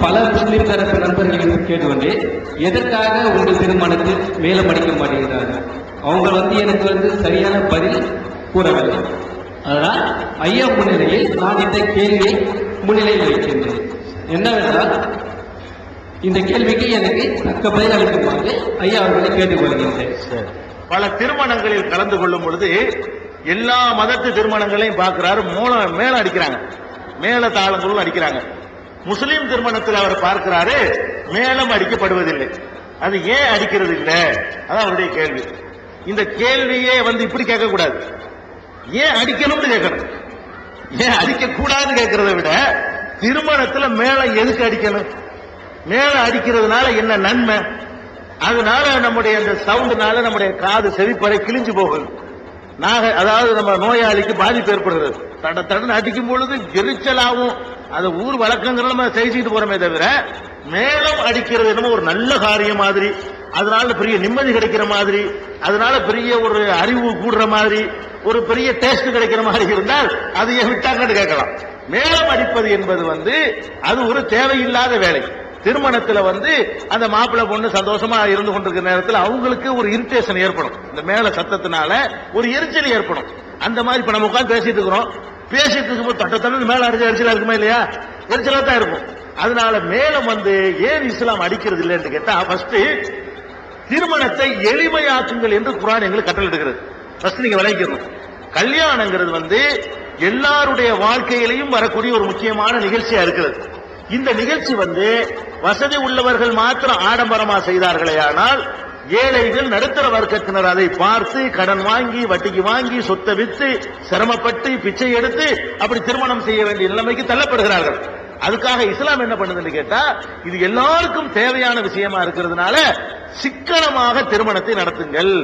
பல முஸ்லிம் தரப்பு நண்பர்களிடம் கேட்டுக்கொண்டேன், எதற்காக உங்கள் திருமணத்தில் மேலம் அடிக்க மாட்டேங்கிறார்கள்? அவங்க எனக்கு சரியான பதில் கூறவில்லை. அதனால் ஐயா முன்னிலையில் நான் இந்த கேள்வியை முன்னிலையில் வைக்கின்றேன். என்னவென்றால், இந்த கேள்விக்கு எனக்கு தக்க பதில் அளிக்குமாறு ஐயா அவர்களை கேட்டுக்கொள்கின்றேன். பல திருமணங்களில் கலந்து கொள்ளும் பொழுது எல்லா மதத்து திருமணங்களையும் பார்க்கிறாரு, மேல அடிக்கிறாங்க, மேல தாளங்களும் அடிக்கிறாங்க. முஸ்லிம் திருமணத்தில் அவர் பார்க்கிறாரு, மேலம் அடிக்கப்படுவதில்லை. அது ஏன் அடிக்கிறது இல்லை? அதான் அவருடைய கேள்வி. இந்த கேள்வியே இப்படி கேட்க கூடாது, ஏன் அடிக்கணும்னு கேட்கணும். ஏன் அடிக்க கூடாதுன்னு கேட்கறத விட திருமணத்தில் மேலம் எதுக்கு அடிக்கணும், மேல அடிக்கிறதுனால என்ன நன்மை, அதனால நம்முடைய அந்த சவுண்டுனால நம்முடைய காது செவிப்பறை கிழிஞ்சு போகுது. அதாவது நம்ம நோயாளிக்கு பாதிப்பு ஏற்படுகிறது. தடன்னு அடிக்கும் பொழுது எரிச்சலாகும். அது ஊர் வழக்கங்கள் நம்ம செய்துட்டு போறோமே தவிர மேலும் அடிக்கிறது என்னமோ ஒரு நல்ல காரியம் மாதிரி, அதனால பெரிய நிம்மதி கிடைக்கிற மாதிரி, அதனால பெரிய ஒரு அறிவு கூடுற மாதிரி, ஒரு பெரிய டேஸ்ட் கிடைக்கிற மாதிரி இருந்தால் அது ஏன் விட்டாங்கன்னு கேட்கலாம். மேளம் அடிப்பது என்பது அது ஒரு தேவையில்லாத வேலை. திருமணத்துல அந்த மாப்பிள்ளை பொண்ணு சந்தோஷமா இருந்து கொண்டிருக்கிற நேரத்தில் அவங்களுக்கு ஒரு இரிட்டேஷன் ஏற்படும். இந்த மேல சத்தத்தினால ஒரு எரிச்சல் ஏற்படும். அந்த மாதிரி இப்ப நம்ம உட்கார்ந்து பேசிட்டு இருக்கிறோம், பேசிட்டு இருக்கும்போது தட்ட மேல எரிச்சலா இருக்குமா இல்லையா? எரிச்சலா தான் இருக்கும். அதனால மேலம் ஏன் இஸ்லாம் அடிக்கிறது இல்லைன்னு கேட்டா, ஃபர்ஸ்ட் திருமணத்தை எளிமையாக்குங்கள் என்று குர்ஆன் எங்களுக்கு கட்டளை எடுக்கிறது. ஃபர்ஸ்ட் நீங்க விளங்கிக்கணும், கல்யாணங்கிறது எல்லாருடைய வாழ்க்கையிலையும் வரக்கூடிய ஒரு முக்கியமான நிகழ்ச்சியா இருக்கிறது. இந்த நிகழ்ச்சி வசதி உள்ளவர்கள் மாத்திரம் ஆடம்பரமா செய்தார்களே, ஆனால் ஏழைகள் நடுத்தர வர்க்கத்தினர் அதை பார்த்து கடன் வாங்கி வட்டிக்கு வாங்கி சொத்தை வித்து சிரமப்பட்டு பிச்சை எடுத்து அப்படி திருமணம் செய்ய வேண்டிய நிலைமைக்கு தள்ளப்படுகிறார்கள். அதுக்காக இஸ்லாம் என்ன பண்ணுதுன்னு கேட்டா, இது எல்லாருக்கும் தேவையான விஷயமா இருக்கிறதுனால சிக்கனமாக திருமணத்தை நடத்துங்கள்.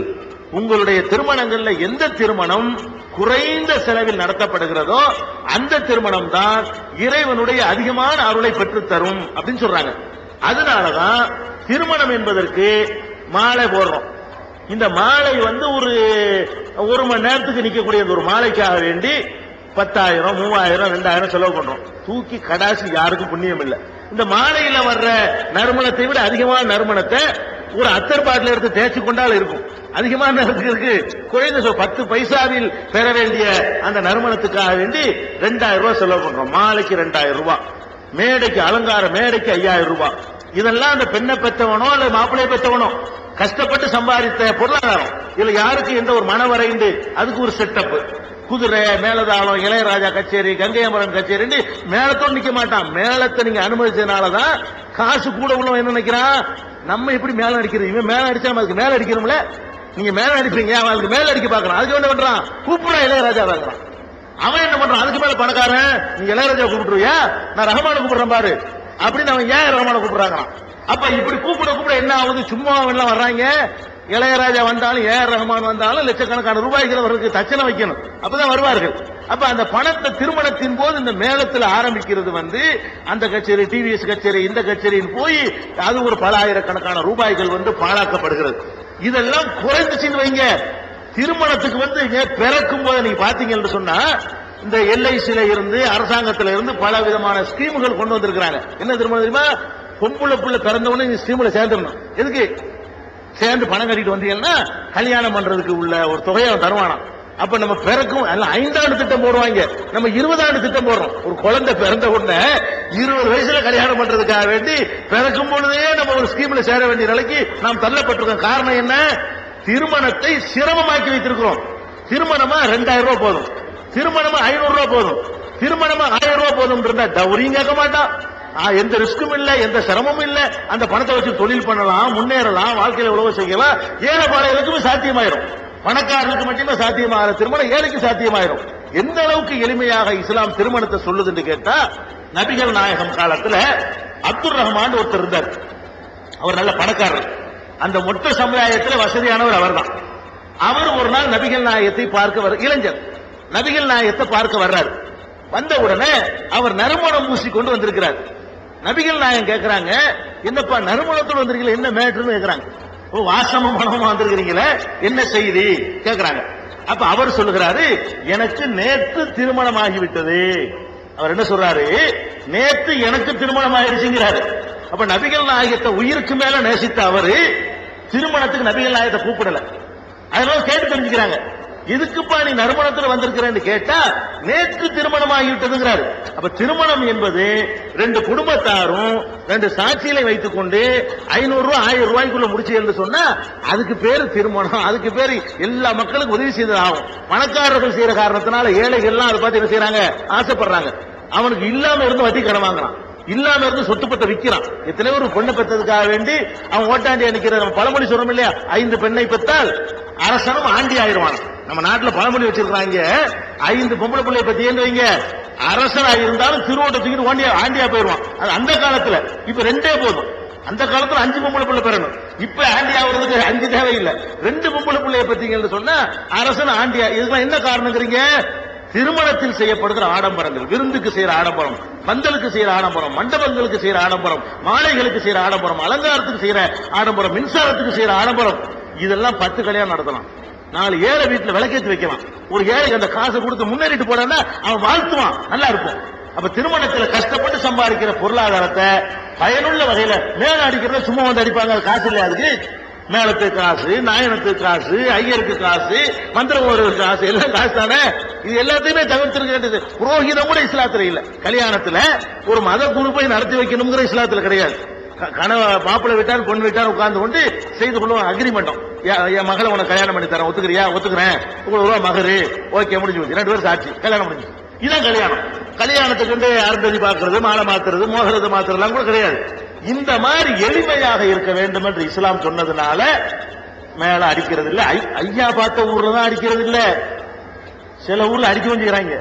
உங்களுடைய திருமணங்கள்ல எந்த திருமணம் குறைந்த செலவில் நடத்தப்படுகிறதோ அந்த திருமணம் தான் இறைவனுடைய அதிகமான அருளை பெற்றுத் தரும் அப்படின்னு சொல்றாங்க. அதனாலதான் திருமணம் என்பதற்கு மாலை போடுறோம். இந்த மாலை ஒரு மணி நேரத்துக்கு நிக்கக்கூடிய ஒரு மாலைக்காக வேண்டி 10,000, 3,000, 2,000 செலவு பண்றோம். தூக்கி கடாசி யாருக்கும் புண்ணியம் இல்லை. இந்த மாலையில வர்ற நறுமணத்தை விட அதிகமான நறுமணத்தை ஒரு அத்தர் பாட்டில் எடுத்து தேய்ச்சி கொண்டால் இருக்கும். அதிகமான நேரத்துக்கு இருக்கு. குறைந்த 10 பைசாவில் பெற வேண்டிய அந்த நறுமணத்துக்காக வேண்டி 2,000 ரூபாய் செலவு பண்றோம். மாலைக்கு 2,000 ரூபாய், மேடைக்கு அலங்கார மேடைக்கு 5,000 ரூபாய். இதெல்லாம் அந்த பெண்ணை பெற்றவனோ அல்ல மாப்பிள்ளையை பெற்றவனோ கஷ்டப்பட்டு சம்பாதித்த பொருளாதாரம். இதுல யாருக்கு எந்த ஒரு மனவரைண்டு அதுக்கு ஒரு செட்டப், குதிரை மேலதாளம், இளையராஜா கச்சேரி, கங்கையமரன் கச்சேரி மேலத்தோடு நிக்க மாட்டான். மேலத்தை நீங்க அனுமதிச்சதுனாலதான் காசு கூட உள்ளவன் என்ன நினைக்கிறான், நம்ம எப்படி மேல அடிக்கிறது, இவன் மேல அடிச்சா அதுக்கு மேல அடிக்கணும்ல, நீங்க மேல அடிப்பீங்க, அவனுக்கு மேல அடிக்க பாக்குறான். அதுக்கு என்ன பண்றான், கூப்பிடா இளையராஜா பாக்குறான். அவன் என்ன பண்றான், அதுக்கு மேல பணக்காரன், நீங்க இளையராஜா கூப்பிட்டுருவியா, நான் ரஹ்மான கூப்பிடுறேன் பாரு அப்படின்னு அவன் ஏன் ரஹ்மான கூப்பிடுறாங்க. அப்ப இப்படி கூப்பிட என்ன ஆகுது, சும்மா எல்லாம் வர்றாங்க. இளையராஜா வந்தாலும் ஏஆர் ரஹ்மான் வந்தாலும் லட்சக்கணக்கான ரூபாய்கள் அவருக்கு தச்சனை வைக்கணும், அப்பதான் வருவார்கள். அப்ப அந்த பணத்தை திருமணத்தின் போது இந்த மேளத்தில் ஆரம்பிக்கிறது அந்த கச்சேரி, டிவிஎஸ் கச்சேரி, இந்த கச்சேரின்னு போய் அது ஒரு பல ஆயிரக்கணக்கான ரூபாய்கள் பாழாக்கப்படுகிறது. இதெல்லாம் குறைந்துச்சுன்னு வைங்க. திருமணத்துக்கு பிறக்கும் போது நீங்க பாத்தீங்கன்னு சொன்னா இந்த எல்ஐசில இருந்து அரசாங்கத்தில இருந்து பல விதமான ஸ்கீமுகள் கொண்டு வந்திருக்கிறாங்க. என்ன திருமணம் தெரியுமா, பொம்புள்ள புள்ள பிறந்த உடனே இந்த ஸ்கீம்ல சேர்ந்துடணும். எதுக்கு சேர்ந்து பணம் கட்டிட்டு வந்தீங்கன்னா கல்யாணம் பண்றதுக்கு உள்ள ஒரு தொகையை தருவானா. அப்ப நம்ம பிறக்கும் 5 ஆண்டு திட்டம் போடுவாங்க, நம்ம 20 ஆண்டு திட்டம் போடுறோம். ஒரு குழந்தை பிறந்த உடனே 20 வயசுல கல்யாணம் பண்றதுக்காக வேண்டி பிறக்கும் பொழுதே நம்ம ஒரு ஸ்கீம்ல சேர வேண்டிய நிலைக்கு நாம் தள்ளப்பட்டிருக்கோம். காரணம் என்ன, திருமணத்தை சிரமமாக்கி வைத்திருக்கிறோம். திருமணமா 2,000 ரூபாய் போதும், திருமணமா 500 ரூபாய் போதும், திருமணமா 1000 ரூபாய் போதும் இருந்தா டவுரியும் கேட்க மாட்டான், எந்த ரிஸ்க்கும் இல்ல, எந்த சிரமமும் இல்ல. அந்த பணத்தை வச்சு தொழில் பண்ணலாம், முன்னேறலாம், வாழ்க்கையில உழவு செய்யலாம். ஏழைப்பாளையர்களுக்குமே சாத்தியமாயிரும். பணக்காரர்களுக்கு மட்டுமே சாத்தியமாகிற திருமணம் ஏழைக்கு சாத்தியமாயிரும். எந்த அளவுக்கு எளிமையாக இஸ்லாம் திருமணத்தை சொல்லுதுன்னு கேட்டா, நபிகள் நாயகம் காலத்துல அப்துல் ரஹ்மான் ஒருத்தர் இருந்தார். அவர் நல்ல பணக்காரர். அந்த மொத்த சமுதாயத்தில் வசதியானவர் அவர் தான். அவர் ஒரு நாள் நபிகள் நாயகத்தை பார்க்க இளைஞர் நபிகள் நாயகத்தை பார்க்க வர்றாரு. வந்த உடனே அவர் நறுமணம் பூசி கொண்டு வந்திருக்கிறார். நபிகள் நாயகம் கேட்கிறாங்க, என்னப்பா நறுமணத்தோடு வந்திருக்கீங்க, என்ன மேட்டர்னு கேட்கிறாங்க. வாசமும் மனமும் வந்திருக்கிறீங்களே, என்ன செய்தி கேட்கிறாங்க. அப்ப அவர் சொல்லுகிறாரு, எனக்கு நேற்று திருமணம் ஆகிவிட்டது. அவர் என்ன சொல்றாரு, நேற்று எனக்கு திருமணம் ஆயிடுச்சுங்கிறாரு. அப்ப நபிகள் நாயகத்தை உயிருக்கு மேல நேசித்த அவரு திருமணத்துக்கு நபிகள் நாயகத்தை கூப்பிடல. அதனால கேட்டு தெரிஞ்சுக்கிறாங்க, இதுக்குப்பா நீ நறுமணத்தில் வந்திருக்கிறேன்னு கேட்டா நேற்று திருமணம் ஆகிவிட்டதுங்கிறாரு. அப்ப திருமணம் என்பது 2 குடும்பத்தாரும் 2 சாட்சிகளை வைத்துக் கொண்டு 500 ரூபாய் 1000 ரூபாய்க்குள்ள முடிச்சு என்று சொன்னா அதுக்கு பேரு திருமணம். அதுக்கு பேரு எல்லா மக்களுக்கும் உதவி செய்தது ஆகும். பணக்காரர்கள் செய்யற காரணத்தினால ஏழைகள்லாம் அதை பார்த்து என்ன செய்யறாங்க, ஆசைப்படுறாங்க. அவனுக்கு இல்லாம இருந்து வட்டி கடன் வாங்குறான், இல்லாம இருந்து சொத்துப்பட்ட விற்கிறான். எத்தனை ஒரு பெண்ணை பெற்றதுக்காக வேண்டி அவன் ஓட்டாண்டி அணிக்கிற நம்ம பழமொழி சொல்றோம் இல்லையா, 5 பெண்ணை பெற்றால் அரசனும் ஆண்டி ஆயிடுவான். நம்ம நாட்டுல பழமொழி வச்சிருக்காங்க, 5 பொம்பளை பிள்ளைய பத்தி ஏன் வைங்க, அரசனா இருந்தாலும் திருவோட்ட தூக்கிட்டு ஆண்டியா போயிடுவான். அது அந்த காலத்துல. இப்ப 2 போதும். அந்த காலத்துல 5 பொம்பளை பிள்ளை பெறணும். இப்ப ஆண்டி ஆகுறதுக்கு 5 தேவையில்லை, 2 பொம்பளை பிள்ளைய பத்தீங்கன்னு சொன்னா அரசன் ஆண்டியா. இதுக்கெல்லாம் என்ன காரணங்கிறீங்க, திருமணத்தில் செய்யப்படுகிற ஆடம்பரங்கள், விருந்துக்கு செய்யற ஆடம்பரம், பந்தலுக்கு செய்யற ஆடம்பரம், மண்டபங்களுக்கு செய்யற ஆடம்பரம், மாலைகளுக்கு செய்யற ஆடம்பரம், அலங்காரத்துக்கு செய்யற ஆடம்பரம், மின்சாரத்துக்கு செய்யற ஆடம்பரம், இதெல்லாம் 10 கல்யாணம் நடத்தலாம். நாலு ஏழை வீட்டுல விளக்கேற்றி வைக்கலாம். ஒரு ஏழைக்கு அந்த காசை கொடுத்து முன்னேறிட்டு போனா அவன் வாழ்த்துவான், நல்லா இருக்கும். அப்ப திருமணத்துல கஷ்டப்பட்டு சம்பாதிக்கிற பொருளாதாரத்தை பயனுள்ள வகையில மேல அடிக்கிறத சும்மா வந்து அடிப்பாங்க, காசு இல்லையா அதுக்கு? மேளத்துக்கு காசு, நாயனத்துக்கு காசு, ஐயருக்கு காசு, மந்திரம் ஒரு காசு, எல்லாம் காசு தானே. இது எல்லாத்தையுமே தவிர்த்திருக்க வேண்டியது. புரோகிதம் கூட இஸ்லாத்துல இல்ல. கல்யாணத்துல ஒரு மத குழுப்பை நடத்தி வைக்கணுங்கிற இஸ்லாத்துல கிடையாது. மாப்பிள்ளை வீட்டார் பொண்ணு வீட்டார் உட்கார்ந்து கொண்டு செய்து கொள்ளுவாங்க அக்ரிமெண்டம். என் மகளை உனக்கு கல்யாணம் பண்ணி தரேன், ஒத்துக்கிறியா? ஒத்துக்கிறேன். ₹100 மகரு, ஓகே, முடிஞ்சு போச்சு. 2 பேரும் சாட்சி, கல்யாணம் முடிஞ்சு. இதான் கல்யாணம். கல்யாணத்துக்கு அருந்ததி பார்க்கறது, மாலை மாத்துறது, மோகரத்தை மாத்துறதுலாம் கூட கிடையாது. இந்த மாதிரி எளிமையாக இருக்க வேண்டும் என்று இஸ்லாம் சொன்னதுனால மேல அடிக்கிறது இல்ல. ஐயா பார்த்த ஊர்ல தான் அடிக்கிறது இல்ல. சில ஊர்ல அடிக்க வேண்டியறாங்க.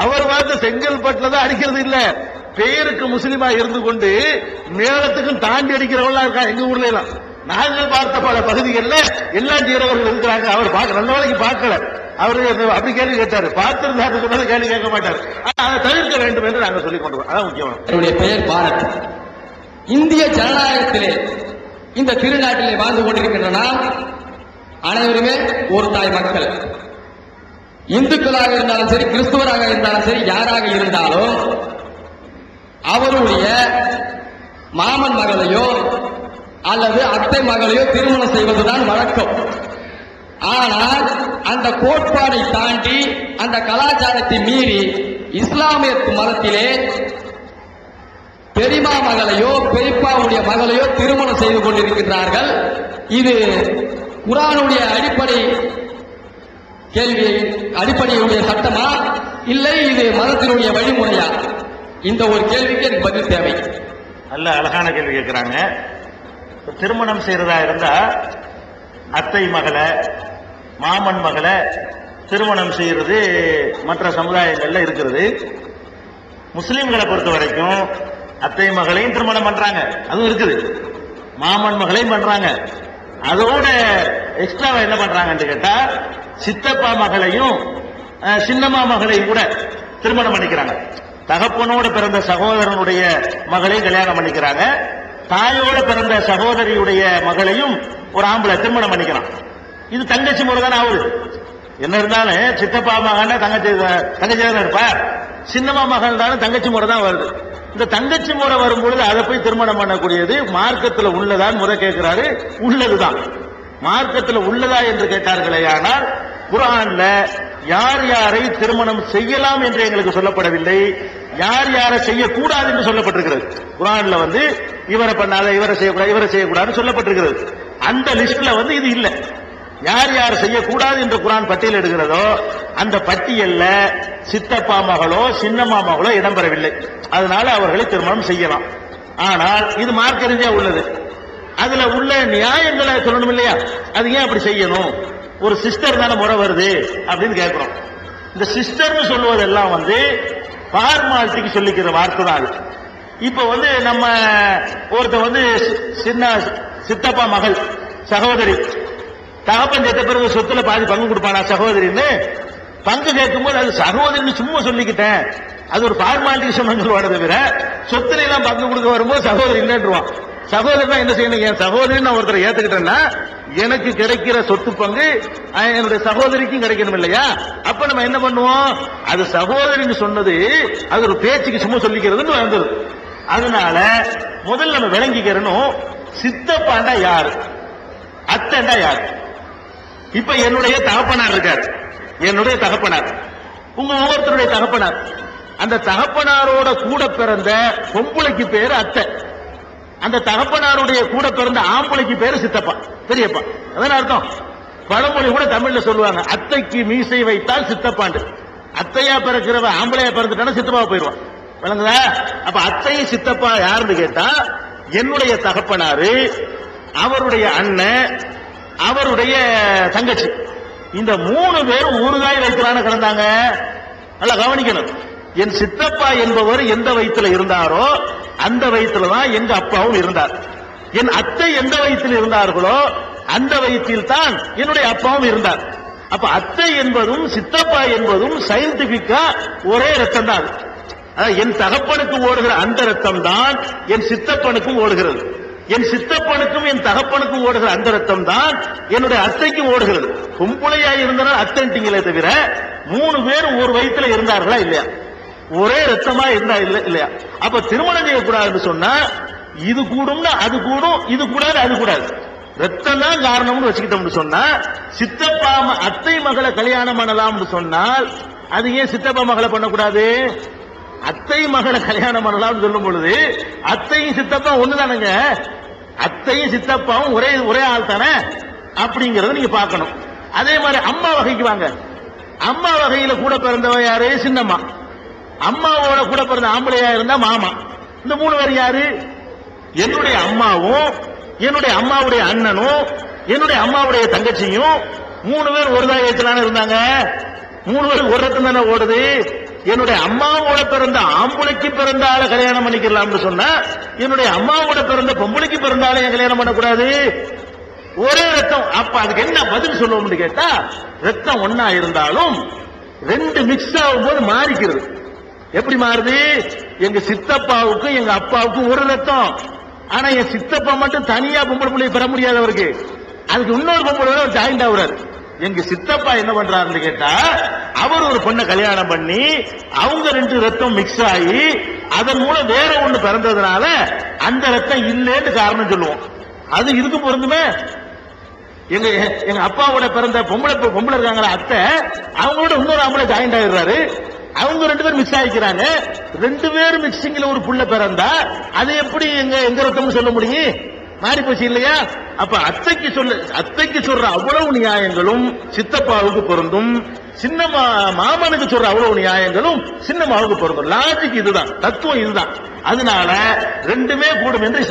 அவர் பார்த்த செங்கல்பட்டுல தான் அடிக்கிறது இல்ல. பேருக்கு முஸ்லிமா இருந்து கொண்டு மேளத்துக்கும் தாண்டி அடிக்கிறவங்களா இருக்கா எங்க ஊர்ல எல்லாம். நாங்கள் பார்த்த பல பகுதிகளில் எல்லாம் செய்யறவர்கள் இருக்கிறாங்க. அவர் நல்ல வேலைக்கு பார்க்கல. அவரு அப்படி கேள்வி கேட்டாரு, பார்த்திருந்தாரு சொன்னது கேள்வி கேட்க மாட்டாரு. அதை தவிர்க்க வேண்டும் என்று நாங்கள் சொல்லிக் கொண்டு அதான் முக்கியமான. என்னுடைய பெயர் பாரத். இந்திய ஜனநாயகத்திலே இந்த திருநாட்டிலே வாழ்ந்து கொண்டிருக்கின்ற நாம் அனைவருமே ஒரு தாய் மக்கள். இந்துக்களாக இருந்தாலும் சரி, கிறிஸ்துவராக இருந்தாலும் சரி, யாராக இருந்தாலும் அவருடைய மாமன் மகளையோ அல்லது அத்தை மகளையோ திருமணம் செய்வதுதான் வழக்கம். ஆனால் அந்த கோட்பாடை தாண்டி அந்த கலாச்சாரத்தை மீறி இஸ்லாமிய மதத்திலே பெரியமா மகளையோ பெரியப்பாவுடைய மகளையோ திருமணம் செய்து கொண்டிருக்கிறார்கள். இது குர்ஆனுடைய அடிப்படை கேள்வி, அடிப்படையுடைய சட்டமா இல்லை இது மதத்தினுடைய வழிமுறையா? இந்த ஒரு கேள்விக்கு எனக்கு பதில் தேவை. நல்ல அழகான கேள்வி கேட்கிறாங்க. திருமணம் செய்யறதா இருந்தா அத்தை மகளை மாமன் மகளை திருமணம் செய்யறது மற்ற சமுதாயங்கள்ல இருக்கிறது. முஸ்லிம்களை பொறுத்த வரைக்கும் அத்தை மகளையும் திருமணம் பண்றாங்க, அதுவும் இருக்குது. மாமன் மகளையும் பண்றாங்க. அதோட எக்ஸ்ட்ராவா என்ன பண்றாங்கன்னு கேட்டா சித்தப்பா மகளையும் சின்னம்மா மகளையும் கூட திருமணம் பண்ணிக்கிறாங்க. தகப்பனோடு பிறந்த சகோதரனுடைய மகளையும் கல்யாணம் பண்ணிக்கிறாங்க. தாயோட பிறந்த சகோதரியுடைய மகளையும் ஒரு ஆம்பளை திருமணம் பண்ணிக்கிறான். இது தங்கச்சி முறை தானே ஆகுது. என்ன இருந்தாலும் சித்தப்பா மகன் தங்கச்சி தானே இருப்பா, சின்னம்மா மகன் தானே தங்கச்சி முறை தான் வருது. இந்த தங்கச்சி முறை வரும்பொழுது அதை போய் திருமணம் பண்ணக்கூடியது மார்க்கத்தில் உள்ளதான் முறை கேட்கிறாரு. உள்ளதுதான் மார்க்கத்தில் உள்ளதா என்று கேட்டார்களே. ஆனால் குர்ஆன்ல யார் யாரை திருமணம் செய்யலாம் என்று எங்களுக்கு சொல்லப்படவில்லை, யார் யாரை செய்யக்கூடாது என்று சொல்லப்பட்டிருக்கிறது. குர்ஆன்ல இவரை பண்ணாத, இவரை செய்யக்கூடாது, இவரை செய்யக்கூடாதுன்னு சொல்லப்பட்டிருக்கிறது. அந்த லிஸ்ட்ல இது இல்ல. யார் யார் செய்யக்கூடாது என்று குர்ஆன் பட்டியல் எடுக்கிறதோ அந்த பட்டியல்ல சித்தப்பா மகளோ சின்னம்மா மகளோ இடம்பெறவில்லை. அதனால அவர்களை திருமணம் செய்யலாம். ஆனால் இது மார்க்க ரீதியா உள்ளது. அதுல உள்ள நியாயங்களை சொல்லணும் இல்லையா? அது ஏன் அப்படி செய்யணும்? ஒரு சிஸ்டர் தானே முறை வருது அப்படின்னு கேட்கிறோம். இந்த சிஸ்டர்னு சொல்லுவதெல்லாம் ஃபார்மாலிட்டிக்கு சொல்லிக்கிற வார்த்தை தான் அது. இப்ப நம்ம ஒருத்த சின்ன சித்தப்பா மகள் சகோதரி, தகப்பன் செத்த பிறகு சொத்துல பாதி பங்கு கொடுப்பானா சகோதரின்னு? பங்கு கேட்கும்போது அது சகோதரின்னு சும்மா சொல்லிக்கிட்டேன், அது ஒரு ஃபார்மாலிட்டி சொல்லுவானே தவிர சொத்துல எல்லாம் பங்கு கொடுக்க வரும்போது சகோதரி இல்லைன்றுவான். சகோதரனா என்ன செய்யணும்? என் சகோதரி நான் ஒருத்தரை ஏத்துக்கிட்டேன்னா எனக்கு கிடைக்கிற சொத்து பங்கு என்னுடைய சகோதரிக்கும் கிடைக்கணும் இல்லையா? அப்ப நம்ம என்ன பண்ணுவோம்? அது சகோதரின்னு சொன்னது அது ஒரு பேச்சுக்கு சும்மா சொல்லிக்கிறதுன்னு வந்தது. அதனால முதல்ல நம்ம விளங்கிக்கிறணும், சித்தப்பாண்டா யாரு, அத்தைண்டா யாரு. இப்ப என்னுடைய தகப்பனார் இருக்காரு, என்னுடைய தகப்பனார், உங்க ஒவ்வொருத்தருடைய தகப்பனார். அந்த தகப்பனாரோட கூட பிறந்த பொம்பளைக்கு பேரு அத்தை, அந்த தகப்பனாருடைய கூட பிறந்த ஆம்பளைக்கு பேரு சித்தப்பா, பெரியப்பா. அதான் அர்த்தம். பழமொழி கூட தமிழ்ல சொல்லுவாங்க, அத்தைக்கு மீசை வைத்தால் சித்தப்பாண்டு. அத்தையா பிறக்கிறவ ஆம்பளையா பிறந்துட்டான சித்தப்பா போயிடுவான். விளங்குதா? அப்ப அத்தையும் சித்தப்பா யாருன்னு கேட்டா என்னுடைய தகப்பனாரு, அவருடைய அண்ணன், அவருடைய தங்கச்சி. இந்த 3 பேரும் ஊறுகாய் வைக்கலான்னு கிடந்தாங்க. நல்லா கவனிக்கணும். என் சித்தப்பா என்பவர் எந்த வயிற்றுல இருந்தாரோ அந்த வயிற்றுல தான் எங்க அப்பாவும் இருந்தார். என் அத்தை எந்த வயிற்றில் இருந்தார்களோ அந்த வயிற்றில் தான் என்னுடைய அப்பாவும் இருந்தார். அப்ப அத்தை என்பதும் சித்தப்பா என்பதும் சயின்டிபிக்கா ஒரே ரத்தம் தான். என் தகப்பனுக்கு ஓடுகிற அந்த ரத்தம் தான் என் சித்தப்பனுக்கும் ஓடுகிறது. என் சித்தப்பனுக்கும் என் தகப்பனுக்கும் ஓடுகிற அந்த ரத்தம் தான் என்னுடைய அத்தைக்கும் ஓடுகிறது. பொம்பளையா இருந்தனால் அத்தன்ட்டீங்களே தவிர 3 பேரும் ஒரு வயித்துல இருந்தார்களா இல்லையா? ஒரே ரத்தமா இருந்தா இல்லையா? அப்ப திருமணம் செய்யக்கூடாதுன்னு சொன்னா இது கூடும்னா அது கூடும், இது கூடாது அது கூடாது. ரத்தம் தான் காரணம்னு வச்சுக்கிட்டோம்னு சொன்னா சித்தப்பா அத்தை மகளை கல்யாணம் பண்ணலாம்னு சொன்னால் அது ஏன் சித்தப்பா மகளை பண்ணக்கூடாது? அத்தை மகளை கல்யாணம் பண்ணலாம்னு சொல்லும் பொழுது அத்தையும் சித்தப்பா ஒண்ணுதானுங்க. அத்தையும் சித்தப்பாவும் ஒரே ஆள் தானே அப்படிங்கறத நீங்க பார்க்கணும். அதே மாதிரி அம்மா வகைக்கு வாங்க. அம்மா வகையில கூட பிறந்தவ யாரு? சின்னம்மா. அம்மாவோட கூட பிறந்த ஆம்பளையா இருந்தா மாமா. இந்த 3 பேர் யாரு? என்னுடைய அம்மாவும் என்னுடைய அம்மாவுடைய அண்ணனும் என்னுடைய அம்மாவுடைய தங்கச்சியும் 3 பேர் ஒரு தாயத்திலான இருந்தாங்க. 3 பேர் ஒரு ரத்தம் தானே ஓடுது. என்னுடைய அம்மாவோட பிறந்த ஆம்பளைக்கு பிறந்த ஆளை கல்யாணம் பண்ணிக்கலாம்னு சொன்னா என்னுடைய அம்மாவோட பிறந்த பொம்பளைக்கு பிறந்த ஆளை ஏன் கல்யாணம் பண்ணக்கூடாது? ஒரே ரத்தம். அப்ப அதுக்கு என்ன பதில் சொல்லுவோம்னு கேட்டா ரத்தம் ஒன்னா இருந்தாலும் 2 மிக்ஸ் ஆகும்போது மாறிக்கிறது. எப்படி மாறுது? எங்க சித்தப்பாவுக்கும் எங்க அப்பாவுக்கும் ஒரு ரத்தம். ஆனா என் சித்தப்பா மட்டும் தனியா பொம்பளை பிள்ளையை பெற முடியாது அவருக்கு. அதுக்கு இன்னொரு பொம்பளை ஜாயிண்ட் ஆகுறாரு. எங்க சித்தப்பா என்ன பண்றாருன்னு கேட்டா அவர் ஒரு பொண்ணை கல்யாணம் பண்ணி அவங்க 2 ரத்தம் மிக்ஸ் ஆகி அதன் மூலம் வேற ஒண்ணு பிறந்ததுனால அந்த ரத்தம் இல்லைன்னு காரணம் சொல்லுவோம். அது இதுக்கு பொருந்துமே. எங்க அப்பாவோட பிறந்த பொம்பளை இருக்காங்களா அத்தை, அவங்களோட இன்னொரு ஆம்பளை ஜாயிண்ட் ஆயிடுறாரு. அவங்க 2 பேரும் மிக்ஸ் ஆகிக்கிறாங்க. 2 பேரும் மிக்சிங்ல ஒரு புள்ள பிறந்தா அது எப்படி எங்க ரத்தம் சொல்ல முடியும்? மாறி போச்சு இல்லையா? அப்ப அத்தைக்கு சொல்ற அவ்வளவு நியாயங்களும் சித்தப்பாவுக்கு பொருந்தும், சின்ன மாமனுக்கு சொல்ற அவ்வளவு நியாயங்களும் சின்னம்மாவுக்கு பொருந்தும். லாஜிக் இதுதான், தத்துவம் இதுதான். அதனால 2மே கூடும் என்று